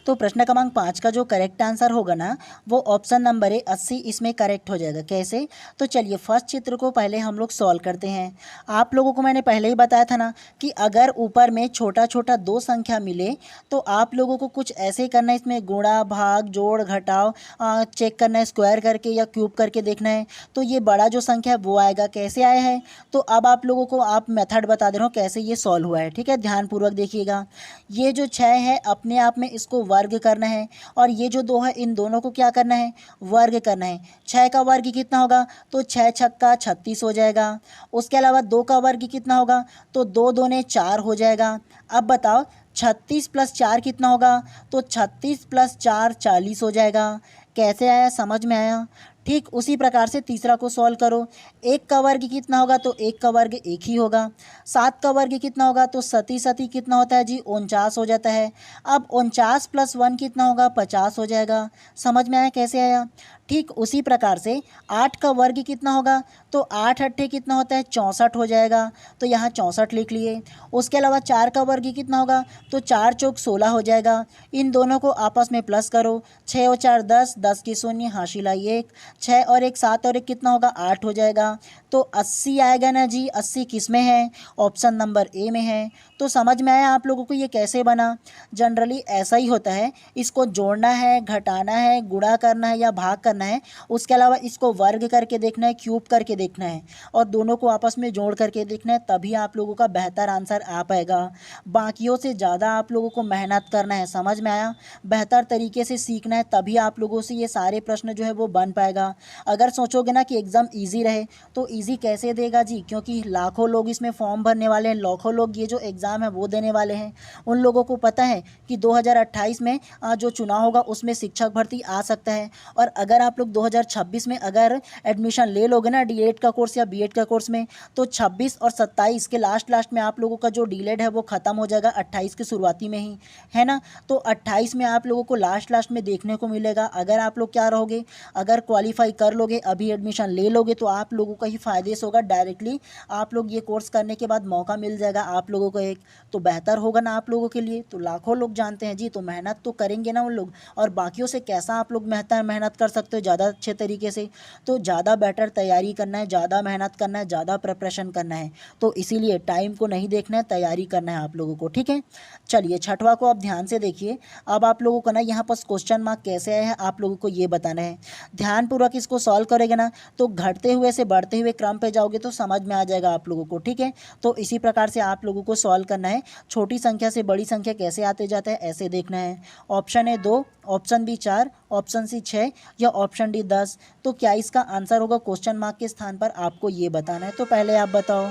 तो प्रश्न क्रमांक 5 का जो करेक्ट आंसर होगा ना वो ऑप्शन नंबर है 80, इसमें करेक्ट हो जाएगा। कैसे? तो चलिए फर्स्ट चित्र को पहले हम लोग सॉल्व करते हैं। आप लोगों को मैंने पहले ही बताया था ना कि अगर ऊपर में छोटा छोटा दो संख्या मिले तो आप लोगों को कुछ ऐसे करना है, इसमें गुणा भाग जोड़ घटाव चेक करना है, स्क्वायर करके या क्यूब करके देखना है। तो ये बड़ा जो संख्या है वो आएगा। कैसे आया है? तो अब आप लोगों को आप मेथड बता दे रहा हूँ कैसे ये सॉल्व हुआ है। ठीक है, ध्यानपूर्वक देखिएगा। ये जो 6 है अपने आप में इसको वर्ग करना है और ये जो 2 है इन दोनों को क्या करना है? वर्ग करना है। 6 का वर्ग कितना होगा? तो 6 छक्का 36 हो जाएगा। उसके अलावा 2 का वर्ग कितना होगा? तो 2 दूने 4 हो जाएगा। अब बताओ 36 + 4 कितना होगा? तो 36 + 4 40 हो जाएगा। कैसे आया? समझ में आया? ठीक उसी प्रकार से तीसरा को सॉल्व करो। 1 का वर्ग कितना होगा? तो 1 का वर्ग 1 ही होगा। 7 का वर्ग कितना होगा? तो सती सती कितना होता है जी? 49 हो जाता है। अब 49 + 1 कितना होगा? 50 हो जाएगा। समझ में आया कैसे आया? ठीक उसी प्रकार से 8 का वर्ग कितना होगा? तो 8 अट्ठे कितना होता है? 64 हो जाएगा। तो यहाँ 64 लिख लिए। उसके अलावा 4 का वर्ग कितना होगा? तो 4 चौक 16 हो जाएगा। इन दोनों को आपस में प्लस करो। 6 और 4 10, 10 की शून्य हासिल आई 1, 6 और 1 7 और 1 कितना होगा? 8 हो जाएगा। तो 80 आएगा ना जी। 80 किस में है? ऑप्शन नंबर ए में है। तो समझ में आया आप लोगों को ये कैसे बना? जनरली ऐसा ही होता है। इसको जोड़ना है, घटाना है, गुणा करना है या भाग करना है। उसके अलावा इसको वर्ग करके देखना है, क्यूब करके देखना है और दोनों को आपस में जोड़ करके देखना है, तभी आप लोगों का बेहतर आंसर आ पाएगा। बाकियों से ज़्यादा आप लोगों को मेहनत करना है। समझ में आया? बेहतर तरीके से सीखना है, तभी आप लोगों से ये सारे प्रश्न जो है वो बन पाएगा। अगर सोचोगे ना कि एग्ज़ाम ईजी रहे तो ईजी कैसे देगा जी? क्योंकि लाखों लोग इसमें फॉर्म भरने वाले हैं, लाखों लोग ये जो एग्ज़ाम है वो देने वाले हैं। उन लोगों को पता है कि 2028 में जो चुनाव होगा उसमें शिक्षक भर्ती आ सकता है। और अगर आप लोग 2026 में अगर एडमिशन ले लोगे ना डीएड का कोर्स या बीएड का कोर्स में, तो 26 और 27 के लास्ट में आप लोगों का जो डीएड है वो ख़त्म हो जाएगा 28 की शुरुआती में ही, है ना। तो 28 में आप लोगों को लास्ट में देखने को मिलेगा। अगर आप लोग क्या रहोगे, अगर क्वालिफाई कर लोगे, अभी एडमिशन ले लोगे तो आप लोगों का ही फ़ायदे से होगा। डायरेक्टली आप लोग ये कोर्स करने के बाद मौका मिल जाएगा आप लोगों को एक, तो बेहतर होगा ना आप लोगों के लिए। तो लाखों लोग जानते हैं जी, तो मेहनत तो करेंगे ना उन लोग। और बाकियों से कैसा आप लोग मेहनत कर सकते हो ज़्यादा अच्छे तरीके से? तो ज़्यादा बेटर तैयारी करना है, ज़्यादा मेहनत करना है, ज़्यादा प्रिपरेशन करना है। तो इसीलिए टाइम को नहीं देखना है, तैयारी करना है आप लोगों को। ठीक है, चलिए छठवां को आप ध्यान से देखिए। अब आप लोगों को ना यहाँ पर क्वेश्चन मार्क कैसे आया है आप लोगों को ये बताना है। ध्यानपूर्वक इसको सॉल्व करेंगे ना तो घटते हुए से बढ़ते हुए क्रम पे जाओगे तो समझ में आ जाएगा आप लोगों को। ठीक है, तो इसी प्रकार से आप लोगों को सॉल्व करना है। छोटी संख्या से बड़ी संख्या कैसे आते जाते हैं ऐसे देखना है। Option A 2, option B 4, option C 6 या ऑप्शन डी 10। तो क्या इसका आंसर होगा क्वेश्चन मार्क के स्थान पर, आपको ये बताना है। तो पहले आप बताओ।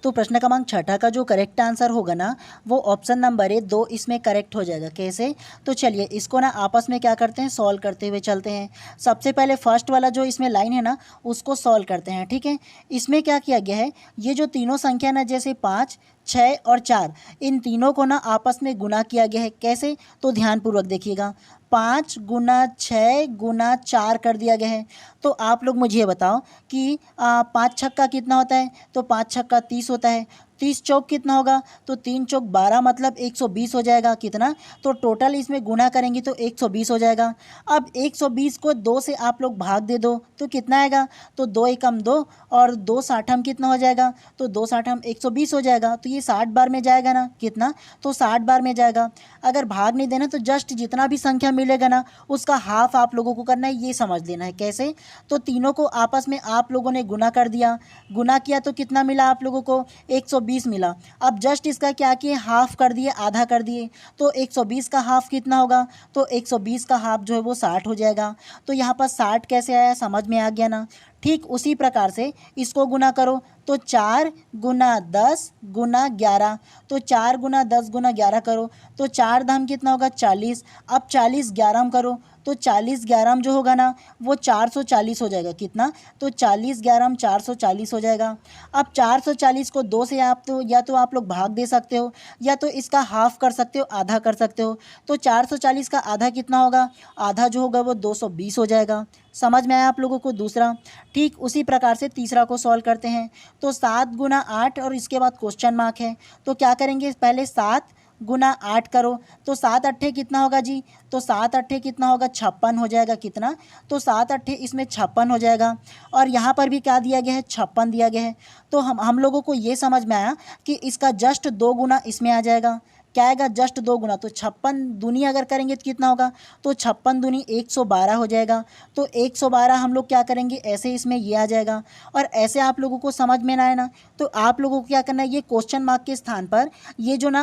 तो प्रश्न क्रमांक छठा का जो करेक्ट आंसर होगा ना वो ऑप्शन नंबर है 2, इसमें करेक्ट हो जाएगा। कैसे? तो चलिए इसको ना आपस में क्या करते हैं, सॉल्व करते हुए चलते हैं। सबसे पहले फर्स्ट वाला जो इसमें लाइन है ना उसको सॉल्व करते हैं। ठीक है, इसमें क्या किया गया है, ये जो तीनों संख्या ना जैसे 5, 6 और 4, इन तीनों को ना आपस में गुना किया गया है। कैसे? तो ध्यानपूर्वक देखिएगा। 5 गुना 6 गुना 4 कर दिया गया है। तो आप लोग मुझे ये बताओ कि 5 छक्का कितना होता है? तो 5 छक्का 30 होता है। 30 चौक कितना होगा? तो 3 चौक 12 मतलब 120 हो जाएगा। कितना? तो टोटल इसमें गुना करेंगे तो 120 हो जाएगा। अब 120 को 2 से आप लोग भाग दे दो तो कितना आएगा? तो 2 एकम 2 और 2 साठम कितना हो जाएगा? तो 2 साठम 120 हो जाएगा। तो ये 60 बार में जाएगा ना। कितना? तो 60 बार में जाएगा। अगर भाग नहीं देना तो जस्ट जितना भी संख्या मिलेगा ना उसका हाफ आप लोगों को करना है, ये समझ लेना है। कैसे? तो तीनों को आपस में आप लोगों ने गुना कर दिया। गुना किया तो कितना मिला आप लोगों को? 120 मिला। अब जस्ट इसका क्या किए, हाफ कर दिए, आधा कर दिए। तो 120 का हाफ कितना होगा? तो 120 का हाफ जो है वो 60 हो जाएगा। तो यहाँ पर 60 कैसे आया, समझ में आ गया ना। ठीक उसी प्रकार से इसको गुना करो तो 4 गुना 10 गुना 11। तो 4 गुना 10 गुना 11 करो तो 4 धाम कितना होगा? 40। अब 40 11 में करो तो 40 11 जो होगा ना वो 440 हो जाएगा। कितना? तो 40 11 440 हो जाएगा। अब 440 को 2 से आप तो या तो आप लोग भाग दे सकते हो या तो इसका हाफ कर सकते हो, आधा कर सकते हो। तो 440 का आधा कितना होगा? आधा जो होगा वो 220 हो जाएगा। समझ में आया आप लोगों को? दूसरा ठीक उसी प्रकार से तीसरा को सॉल्व करते हैं। तो 7 गुना 8 और इसके बाद क्वेश्चन मार्क है, तो क्या करेंगे? पहले 7 गुना 8 करो, तो 7 अट्ठे कितना होगा जी? तो 7 अट्ठे कितना होगा? 56 हो जाएगा। कितना? तो 7 अट्ठे इसमें 56 हो जाएगा। और यहाँ पर भी क्या दिया गया है? 56 दिया गया है। तो हम लोगों को ये समझ में आया कि इसका जस्ट 2 गुना इसमें आ जाएगा। क्या आएगा? जस्ट 2 गुना। तो 56 दूनी अगर करेंगे तो कितना होगा? तो 56 दूनी 112 हो जाएगा। तो 112 हम लोग क्या करेंगे? ऐसे इसमें ये आ जाएगा। और ऐसे आप लोगों को समझ में ना आए ना, तो आप लोगों को क्या करना है? ये क्वेश्चन मार्क के स्थान पर ये जो ना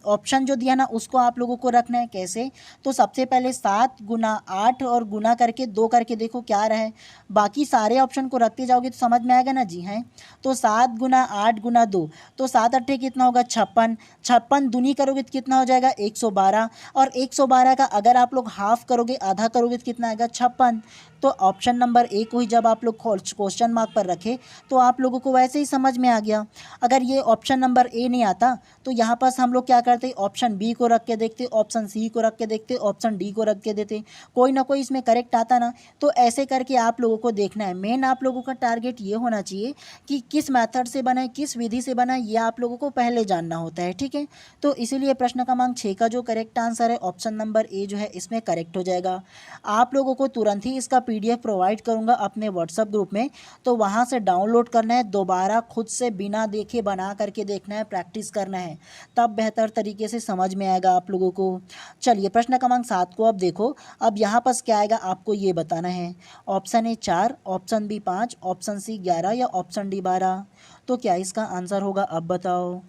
ऑप्शन जो दिया ना उसको आप लोगों को रखना है। कैसे? तो सबसे पहले 7 गुना 8 और गुना करके 2 करके देखो क्या रहा है। बाकी सारे ऑप्शन को रखते जाओगे तो समझ में आएगा ना जी। हैं तो 7 गुना 8 गुना 2, तो 7 अट्ठे कितना होगा? 56। 56 दूनी करोगे तो कितना हो जाएगा? 112। और 112 का अगर आप लोग हाफ करोगे, आधा करोगे तो कितना आएगा? 56। तो ऑप्शन नंबर ए को ही जब आप लोग क्वेश्चन मार्क पर रखे तो आप लोगों को वैसे ही समझ में आ गया। अगर ये ऑप्शन नंबर ए नहीं आता तो यहाँ पास हम लोग क्या करते? ऑप्शन बी को रख के देखते, ऑप्शन सी को रख के देखते, ऑप्शन डी को रख के देते, कोई ना कोई इसमें करेक्ट आता ना। तो ऐसे करके आप लोगों को देखना है। मेन आप लोगों का टारगेट ये होना चाहिए कि किस मेथड से बनाए, किस विधि से बनाए, ये आप लोगों को पहले जानना होता है। ठीक है, तो इसीलिए प्रश्न क्रमांक 6 का जो करेक्ट आंसर है ऑप्शन नंबर ए जो है इसमें करेक्ट हो जाएगा। आप लोगों को तुरंत ही इसका PDF प्रोवाइड करूंगा अपने व्हाट्सएप ग्रुप में, तो वहां से डाउनलोड करना है, दोबारा खुद से बिना देखे बना करके देखना है, प्रैक्टिस करना है, तब बेहतर तरीके से समझ में आएगा आप लोगों को। चलिए प्रश्न क्रमांक 7 को अब देखो। अब यहाँ पर क्या आएगा आपको ये बताना है। Option A 4, option B 5, option C 11 या ऑप्शन डी 12। तो क्या इसका आंसर होगा? अब बताओ।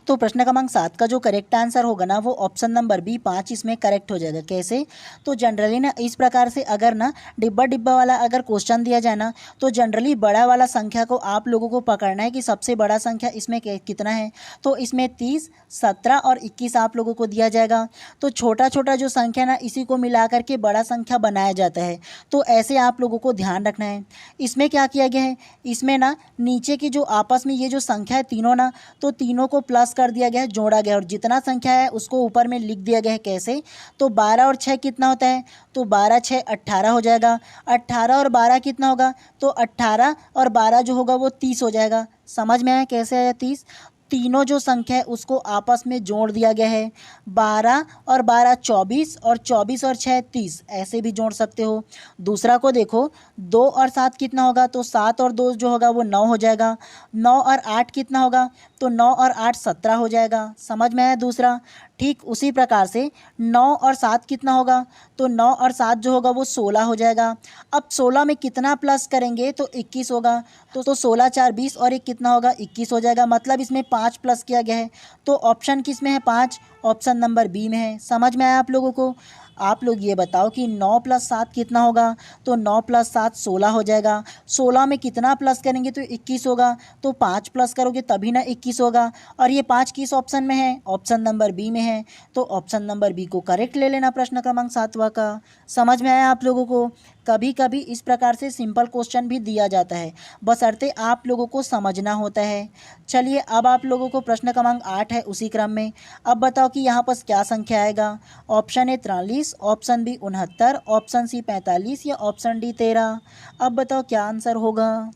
तो प्रश्न क्रमांक 7 का जो करेक्ट आंसर होगा ना वो ऑप्शन नंबर बी 5 इसमें करेक्ट हो जाएगा। कैसे? तो जनरली ना इस प्रकार से अगर ना डिब्बा डिब्बा वाला अगर क्वेश्चन दिया जाए ना तो जनरली बड़ा वाला संख्या को आप लोगों को पकड़ना है कि सबसे बड़ा संख्या इसमें कितना है। तो इसमें 30, 17 और 21 आप लोगों को दिया जाएगा। तो छोटा छोटा जो संख्या ना इसी को मिला करके बड़ा संख्या बनाया जाता है। तो ऐसे आप लोगों को ध्यान रखना है। इसमें क्या किया गया है? इसमें ना नीचे की जो आपस में ये जो संख्या है तीनों ना, तो तीनों को प्लस कर दिया गया है, जोड़ा गया, और जितना संख्या है उसको ऊपर में लिख दिया गया है। कैसे? तो 12 और 6 कितना होता है? तो 12 6 18 हो जाएगा। 18 और 12 कितना होगा? तो 18 और 12 जो होगा वो 30 हो जाएगा। समझ में आया कैसे आया 30? तीनों जो संख्या है उसको आपस में जोड़ दिया गया है। 12 और 12 24 और 24 और 6 30, ऐसे भी जोड़ सकते हो। दूसरा को देखो, 2 और 7 कितना होगा? तो 7 और 2 जो होगा वो 9 हो जाएगा। 9 और 8 कितना होगा? तो 9 और 8 17 हो जाएगा। समझ में आया दूसरा? ठीक उसी प्रकार से 9 और 7 कितना होगा? तो 9 और 7 जो होगा वो 16 हो जाएगा। अब 16 में कितना प्लस करेंगे? तो 21 होगा। तो 16 4 20 और एक कितना होगा? 21 हो जाएगा। मतलब इसमें 5 प्लस किया गया है। तो ऑप्शन किस में है? 5। ऑप्शन नंबर बी में है। समझ में आया आप लोगों को? आप लोग ये बताओ कि 9 + 7 कितना होगा? तो 9 + 7 16 हो जाएगा। 16 में कितना प्लस करेंगे? तो 21 होगा। तो 5 प्लस करोगे तभी ना 21 होगा। और ये 5 किस ऑप्शन में है? ऑप्शन नंबर बी में है। तो ऑप्शन नंबर बी को करेक्ट ले लेना प्रश्न क्रमांक 7वां का। समझ में आया आप लोगों को? कभी कभी इस प्रकार से सिंपल क्वेश्चन भी दिया जाता है, बशर्ते आप लोगों को समझना होता है। चलिए अब आप लोगों को प्रश्न क्रमांक 8 है उसी क्रम में। अब बताओ कि यहाँ पर क्या संख्या आएगा? Option A 43, option B 69, option C 45 या ऑप्शन डी 13। अब बताओ क्या आंसर होगा?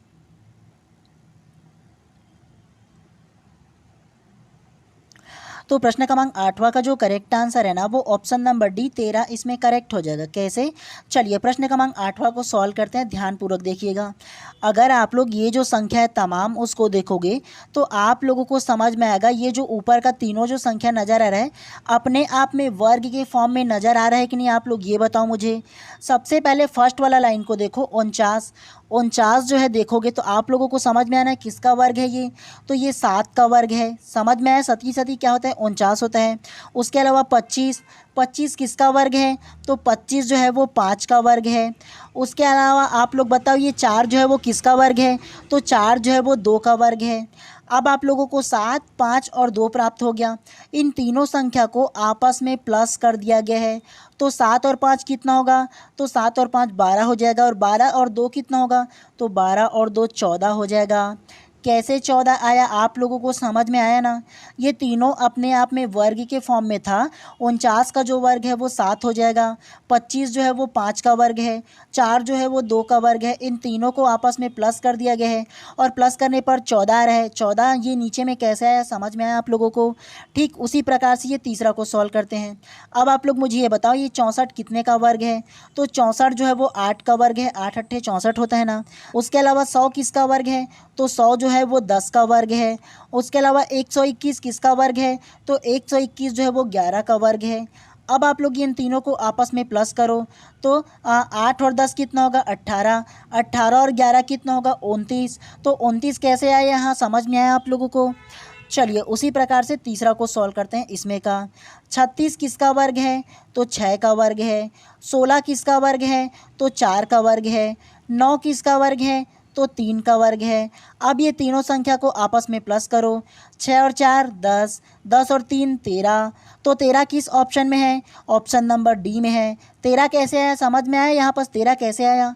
तो प्रश्न क्रमांक 8वां का जो करेक्ट आंसर है ना वो ऑप्शन नंबर डी 13 इसमें करेक्ट हो जाएगा। कैसे? चलिए प्रश्न क्रमांक 8वां को सॉल्व करते हैं, ध्यानपूर्वक देखिएगा। अगर आप लोग ये जो संख्या है तमाम उसको देखोगे तो आप लोगों को समझ में आएगा ये जो ऊपर का तीनों जो संख्या नज़र आ रहा है अपने आप में वर्ग के फॉर्म में नज़र आ रहा है कि नहीं? आप लोग ये बताओ मुझे। सबसे पहले फर्स्ट वाला लाइन को देखो, 49। 49 जो है देखोगे तो आप लोगों को समझ में आना है किसका वर्ग है ये? तो ये 7 का वर्ग है। समझ में आया? सती सती क्या होता है? 49 होता है। उसके अलावा 25, 25 किसका वर्ग है? तो 25 जो है वो 5 का वर्ग है। उसके अलावा आप लोग बताओ ये 4 जो है वो किसका वर्ग है? तो 4 जो है वो 2 का वर्ग है। अब आप लोगों को 7, 5 और 2 प्राप्त हो गया। इन तीनों संख्या को आपस में प्लस कर दिया गया है। तो 7 और 5 कितना होगा? तो 7 और 5 12 हो जाएगा, और 12 और 2 कितना होगा? तो 12 और 2 14 हो जाएगा। कैसे 14 आया आप लोगों को समझ में आया ना? ये तीनों अपने आप में वर्ग के फॉर्म में था। 49 का जो वर्ग है वो 7 हो जाएगा, 25 जो है वो 5 का वर्ग है, 4 जो है वो 2 का वर्ग है। इन तीनों को आपस में प्लस कर दिया गया है, और प्लस करने पर 14 आ रहा है। 14 ये नीचे में कैसे आया, समझ में आया आप लोगों को? ठीक उसी प्रकार से ये तीसरा को सॉल्व करते हैं। अब आप लोग मुझे ये बताओ, ये 64 कितने का वर्ग है? तो 64 जो है वो 8 का वर्ग है। 8 अट्ठे 64 होता है ना। उसके अलावा 100 किसका वर्ग है? तो 100 जो है वो 10 का वर्ग है। उसके अलावा 121 किसका वर्ग है? तो 121 जो है वो 11 का वर्ग है। अब आप लोग इन तीनों को आपस में प्लस करो, तो 8 और 10 कितना होगा? 18। 18 और 11 कितना होगा? 29। तो 29 कैसे आया यहाँ, समझ में आया आप लोगों को? चलिए उसी प्रकार से तीसरा को सॉल्व करते हैं। इसमें का 36 किसका वर्ग है? तो 6 का वर्ग है। 16 किसका वर्ग है? तो 4 का वर्ग है। 9 किसका वर्ग है? तो 3 का वर्ग है। अब ये तीनों संख्या को आपस में प्लस करो। 6 और 4 10, 10 और 3 13। तो 13 किस ऑप्शन में है? ऑप्शन नंबर डी में है। 13 कैसे आया, समझ में आया यहाँ पर 13 कैसे आया?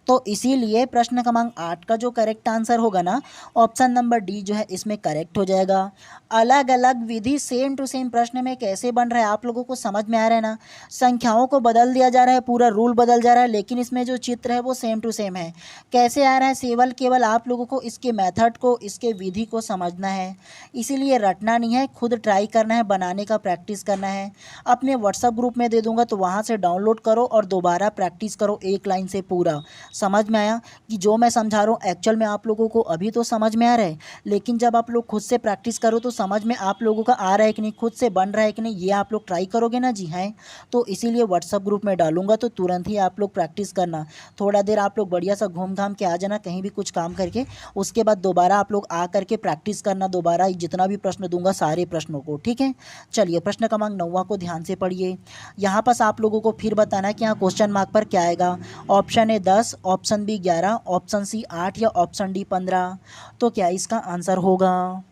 तो इसीलिए प्रश्न क्रमांक 8 का जो करेक्ट आंसर होगा ना, ऑप्शन नंबर डी जो है इसमें करेक्ट हो जाएगा। अलग अलग विधि सेम टू सेम प्रश्न में कैसे बन रहा है आप लोगों को समझ में आ रहा है ना? संख्याओं को बदल दिया जा रहा है, पूरा रूल बदल जा रहा है, लेकिन इसमें जो चित्र है वो सेम टू सेम है। कैसे आ रहा है, केवल आप लोगों को इसके मेथड को, इसके विधि को समझना है। इसीलिए रटना नहीं है, खुद ट्राई करना है, बनाने का प्रैक्टिस करना है। अपने व्हाट्सएप ग्रुप में दे दूंगा, तो वहाँ से डाउनलोड करो और दोबारा प्रैक्टिस करो एक लाइन से पूरा। समझ में आया कि जो मैं समझा रहा हूँ एक्चुअल में आप लोगों को अभी तो समझ में आ रहा है, लेकिन जब आप लोग खुद से प्रैक्टिस करो तो समझ में आप लोगों का आ रहा है कि नहीं, खुद से बन रहा है कि नहीं, ये आप लोग ट्राई करोगे ना। जी हाँ, तो इसीलिए व्हाट्सएप ग्रुप में डालूंगा, तो तुरंत ही आप लोग प्रैक्टिस करना। थोड़ा देर आप लोग बढ़िया सा घूम घाम के आ जाना कहीं भी कुछ काम करके, उसके बाद दोबारा आप लोग आ करके प्रैक्टिस करना दोबारा, जितना भी प्रश्न दूंगा सारे प्रश्नों को। ठीक है, चलिए प्रश्न क्रमांक 9 को ध्यान से पढ़िए। यहाँ पर आप लोगों को फिर बताना है कि यहाँ क्वेश्चन मार्क पर क्या आएगा। Option A 10, option B 11, option C 8 या ऑप्शन डी 15। तो क्या इसका आंसर होगा?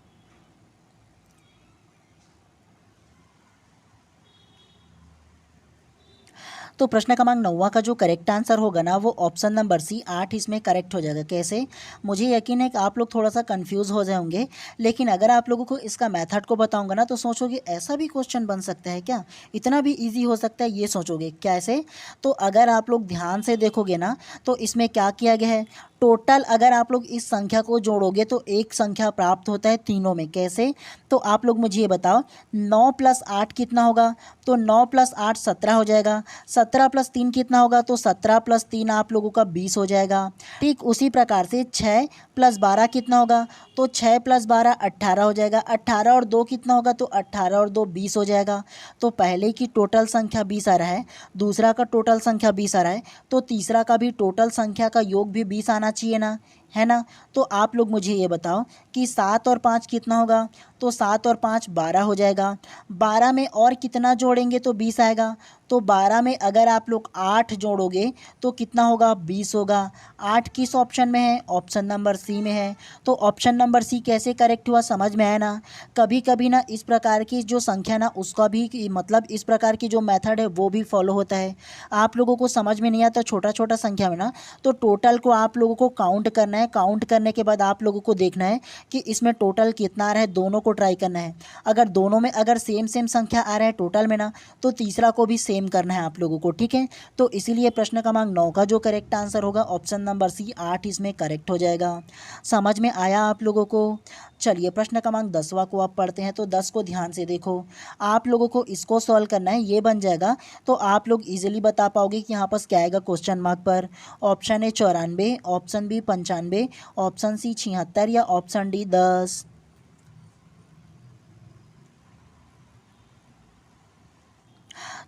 तो प्रश्न क्रमांक 9 का जो करेक्ट आंसर होगा ना, वो ऑप्शन नंबर सी 8 इसमें करेक्ट हो जाएगा। कैसे? मुझे यकीन है कि आप लोग थोड़ा सा कंफ्यूज हो जाएंगे, लेकिन अगर आप लोगों को इसका मेथड को बताऊंगा ना, तो सोचोगे ऐसा भी क्वेश्चन बन सकता है क्या, इतना भी इजी हो सकता है, ये सोचोगे। कैसे? तो अगर आप लोग ध्यान से देखोगे ना, तो इसमें क्या किया गया है, टोटल अगर आप लोग इस संख्या को जोड़ोगे तो एक संख्या प्राप्त होता है तीनों में। कैसे? तो आप लोग मुझे ये बताओ, 9 + 8 कितना होगा? तो 9 + 8 17 हो जाएगा। 17 + 3 कितना होगा? तो 17 + 3 आप लोगों का 20 हो जाएगा। ठीक उसी प्रकार से 6 + 12 कितना होगा? तो 6 + 12 18 हो जाएगा। 18 और 2 कितना होगा? तो 18 और 2 20 हो जाएगा। तो पहले की टोटल संख्या 20 आ रहा है, दूसरा का टोटल संख्या 20 आ रहा है, तो तीसरा का भी टोटल संख्या का योग भी 20 आना चाहिए ना, है ना? तो आप लोग मुझे ये बताओ कि 7 और 5 कितना होगा? तो 7 और 5 12 हो जाएगा। 12 में और कितना जोड़ेंगे तो 20 आएगा। तो 12 में अगर आप लोग 8 जोड़ोगे तो कितना होगा? 20 होगा। 8 किस ऑप्शन में है? ऑप्शन नंबर सी में है। तो ऑप्शन नंबर सी कैसे करेक्ट हुआ, समझ में आया ना? कभी कभी ना इस प्रकार की जो संख्या ना, उसका भी मतलब इस प्रकार की जो मेथड है वो भी फॉलो होता है। आप लोगों को समझ में नहीं आता छोटा छोटा संख्या में ना, तो टोटल को आप लोगों को काउंट करना है। काउंट करने के बाद आप लोगों को देखना है कि इसमें टोटल कितना आ रहा है, दोनों को ट्राई करना है। अगर दोनों में अगर सेम सेम संख्या आ रहा है टोटल में ना, तो तीसरा को भी सेम करना है आप लोगों को। ठीक है, तो इसीलिए प्रश्न क्रमांक 9 का जो करेक्ट आंसर होगा ऑप्शन नंबर सी 8 इसमें करेक्ट हो जाएगा। समझ में आया आप लोगों को? चलिए प्रश्न क्रमांक 10 को आप पढ़ते हैं। तो 10 को ध्यान से देखो, आप लोगों को इसको सॉल्व करना है, ये बन जाएगा तो आप लोग इजीली बता पाओगे कि यहाँ पर क्या आएगा क्वेश्चन मार्क पर। Option A 94, option B 95, option C 76 या ऑप्शन डी 10।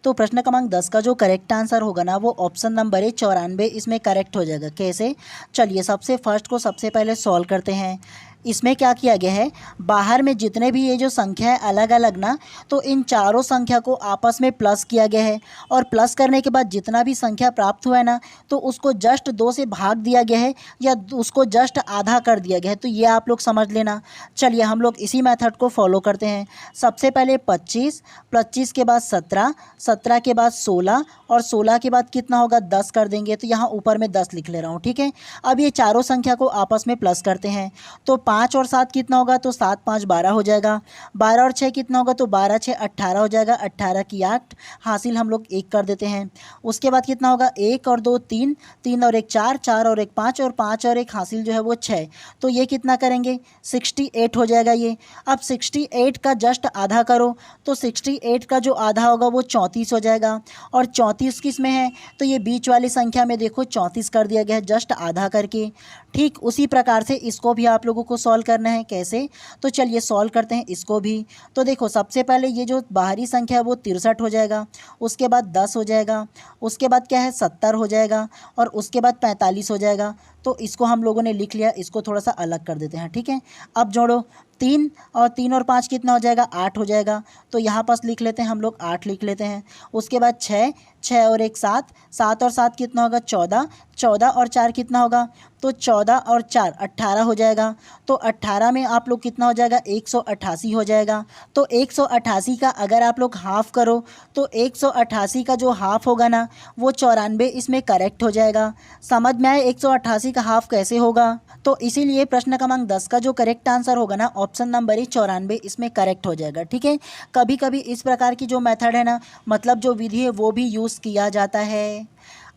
तो प्रश्न क्रमांक 10 का जो करेक्ट आंसर होगा ना, वो ऑप्शन नंबर है 94 इसमें करेक्ट हो जाएगा। कैसे? चलिए सबसे फर्स्ट को सबसे पहले सॉल्व करते हैं। इसमें क्या किया गया है, बाहर में जितने भी ये जो संख्या है अलग अलग ना, तो इन चारों संख्या को आपस में प्लस किया गया है और प्लस करने के बाद जितना भी संख्या प्राप्त हुआ है ना, तो उसको जस्ट 2 से भाग दिया गया है या उसको जस्ट आधा कर दिया गया है। तो ये आप लोग समझ लेना। चलिए हम लोग इसी मेथड को फॉलो करते हैं। सबसे पहले 25, 25 के बाद 17, 17 के बाद 16 और 16 के बाद कितना होगा, 10 कर देंगे। तो यहाँ ऊपर में 10 लिख ले रहा हूँ, ठीक है। अब ये चारों संख्या को आपस में प्लस करते हैं। तो 5 और 7 कितना होगा, तो 7 5 12 हो जाएगा। 12 और 6 कितना होगा, तो 12 6 18 हो जाएगा। 18 की 8 हासिल हम लोग 1 कर देते हैं। उसके बाद कितना होगा, 1 और 2 3, 3 और 1 4, 4 और 1 5 और 5 और 1 हासिल जो है वो 6। तो ये कितना करेंगे, 68 हो जाएगा ये। अब 68 का जस्ट आधा करो, तो 68 का जो आधा होगा वो 34 हो जाएगा। और 34 किस में है, तो ये बीच वाली संख्या में देखो 34 कर दिया गया है जस्ट आधा करके। ठीक उसी प्रकार से इसको भी आप लोगों को सॉल्व करना है। कैसे, तो चलिए सॉल्व करते हैं इसको भी। तो देखो सबसे पहले ये जो बाहरी संख्या है वो 63 हो जाएगा, उसके बाद 10 हो जाएगा, उसके बाद क्या है 70 हो जाएगा और उसके बाद 45 हो जाएगा। तो इसको हम लोगों ने लिख लिया, इसको थोड़ा सा अलग कर देते हैं, ठीक है। अब जोड़ो, 3 और 5 कितना हो जाएगा, 8 हो जाएगा। तो यहाँ पास लिख लेते हैं हम लोग, 8 लिख लेते हैं। उसके बाद 6, 6 और 1 7, 7 और 7 कितना होगा, 14, 14 और 4 कितना होगा, तो 14 और 4 18 हो जाएगा। तो 18 में आप लोग कितना हो जाएगा, 188 हो जाएगा। तो 188 का अगर आप लोग हाफ़ करो, तो 188 का जो हाफ़ होगा ना, वो 94 इसमें करेक्ट हो जाएगा। समझ में आए 188 का हाफ़ कैसे होगा। तो इसीलिए प्रश्न क्रमांक 10 का जो करेक्ट आंसर होगा ना, ऑप्शन नंबर 94 इसमें करेक्ट हो जाएगा, ठीक है। कभी कभी इस प्रकार की जो मेथड है ना, मतलब जो विधि है वो भी यूज़ किया जाता है।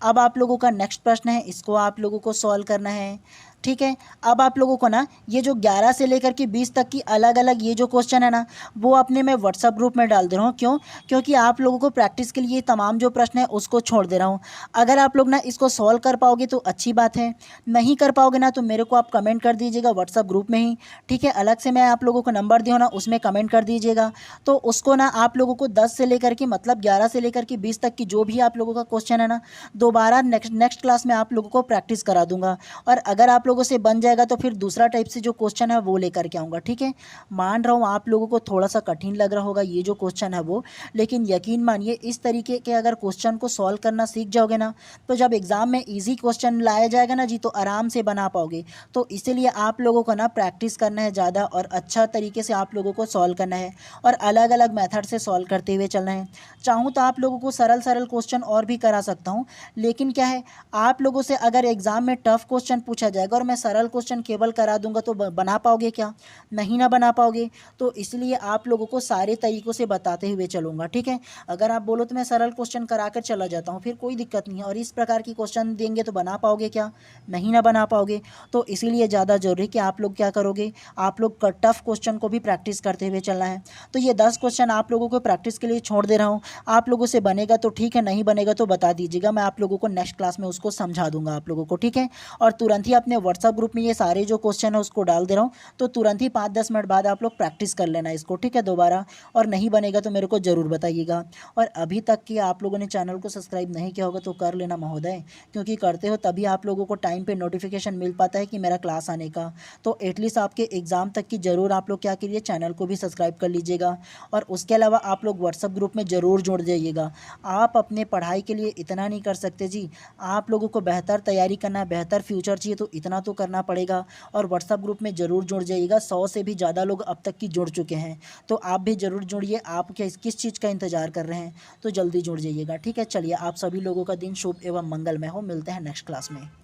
अब आप लोगों का नेक्स्ट प्रश्न है, इसको आप लोगों को सॉल्व करना है, ठीक है। अब आप लोगों को ना ये जो 11 से लेकर के 20 तक की अलग अलग ये जो क्वेश्चन है ना, वो अपने मैं व्हाट्सअप ग्रुप में डाल दे रहा हूँ। क्यों, क्योंकि आप लोगों को प्रैक्टिस के लिए तमाम जो प्रश्न है उसको छोड़ दे रहा हूँ। अगर आप लोग ना इसको सॉल्व कर पाओगे तो अच्छी बात है, नहीं कर पाओगे ना तो मेरे को आप कमेंट कर दीजिएगा व्हाट्सअप ग्रुप में ही, ठीक है। अलग से मैं आप लोगों को नंबर दिया ना, उसमें कमेंट कर दीजिएगा। तो उसको ना आप लोगों को 10 से लेकर के मतलब 11 से लेकर के 20 तक की जो भी आप लोगों का क्वेश्चन है ना, दोबारा नेक्स्ट क्लास में आप लोगों को प्रैक्टिस करा दूंगा। और अगर आप लोगों से बन जाएगा तो फिर दूसरा टाइप से जो क्वेश्चन है वो लेकर के आऊँगा, ठीक है। मान रहा हूँ आप लोगों को थोड़ा सा कठिन लग रहा होगा ये जो क्वेश्चन है वो, लेकिन यकीन मानिए इस तरीके के अगर क्वेश्चन को सॉल्व करना सीख जाओगे ना, तो जब एग्ज़ाम में ईजी क्वेश्चन लाया जाएगा ना जी, तो आराम से बना पाओगे। तो इसीलिए आप लोगों को ना प्रैक्टिस करना है ज़्यादा और अच्छा तरीके से आप लोगों को सॉल्व करना है और अलग अलग मेथड से सॉल्व करते हुए चलना है। चाहूँ तो आप लोगों को सरल सरल क्वेश्चन और भी करा सकता हूँ, लेकिन क्या है, आप लोगों से अगर एग्ज़ाम में टफ क्वेश्चन पूछा जाएगा और मैं सरल क्वेश्चन केवल करा दूंगा तो बना पाओगे क्या, नहीं ना बना पाओगे। तो इसलिए आप लोगों को सारे तरीक़ों से बताते हुए चलूँगा, ठीक है। अगर आप बोलो तो मैं सरल क्वेश्चन करा कर चला जाता हूँ, फिर कोई दिक्कत नहीं है। और इस प्रकार की क्वेश्चन देंगे तो बना पाओगे क्या, नहीं ना बना पाओगे। तो इसीलिए ज़्यादा ज़रूरी कि आप लोग क्या करोगे, आप लोग टफ क्वेश्चन को भी प्रैक्टिस करते हुए चलना है। तो ये 10 क्वेश्चन आप लोगों को प्रैक्टिस के लिए छोड़ दे रहा हूँ। आप लोगों से बनेगा तो ठीक है, नहीं बनेगा तो बता दीजिएगा, मैं आप लोगों को नेक्स्ट क्लास में उसको समझा दूंगा आप लोगों को, ठीक है। और तुरंत ही अपने व्हाट्सअप ग्रुप में ये सारे जो क्वेश्चन है उसको डाल दे रहा हूँ, तो तुरंत ही 5-10 मिनट बाद आप लोग प्रैक्टिस कर लेना इसको, ठीक है, दोबारा। और नहीं बनेगा तो मेरे को ज़रूर बताइएगा। और अभी तक कि आप लोगों ने चैनल को सब्सक्राइब नहीं किया होगा तो कर लेना महोदय, क्योंकि करते हो तभी आप लोगों को टाइम पे नोटिफिकेशन मिल पाता है कि मेरा क्लास आने का। तो एटलीस्ट आपके एग्ज़ाम तक की ज़रूर आप लोग क्या करिए, चैनल को भी सब्सक्राइब कर लीजिएगा। और उसके अलावा आप लोग व्हाट्सअप ग्रुप में ज़रूर जुड़ जाइएगा। आप अपने पढ़ाई के लिए इतना नहीं कर सकते जी, आप लोगों को बेहतर तैयारी करना है, बेहतर फ्यूचर चाहिए, तो इतना तो करना पड़ेगा। और व्हाट्सअप ग्रुप में ज़रूर जुड़ जाइएगा। 100 से भी ज़्यादा लोग अब तक की जुड़ चुके हैं, तो आप भी ज़रूर जुड़िए। आप क्या किस चीज़ का इंतज़ार कर रहे हैं, तो जल्दी जुड़ जाइएगा, ठीक है। चलिए, आप सभी लोगों का दिन शुभ एवं मंगलमय हो। मिलते हैं नेक्स्ट क्लास में।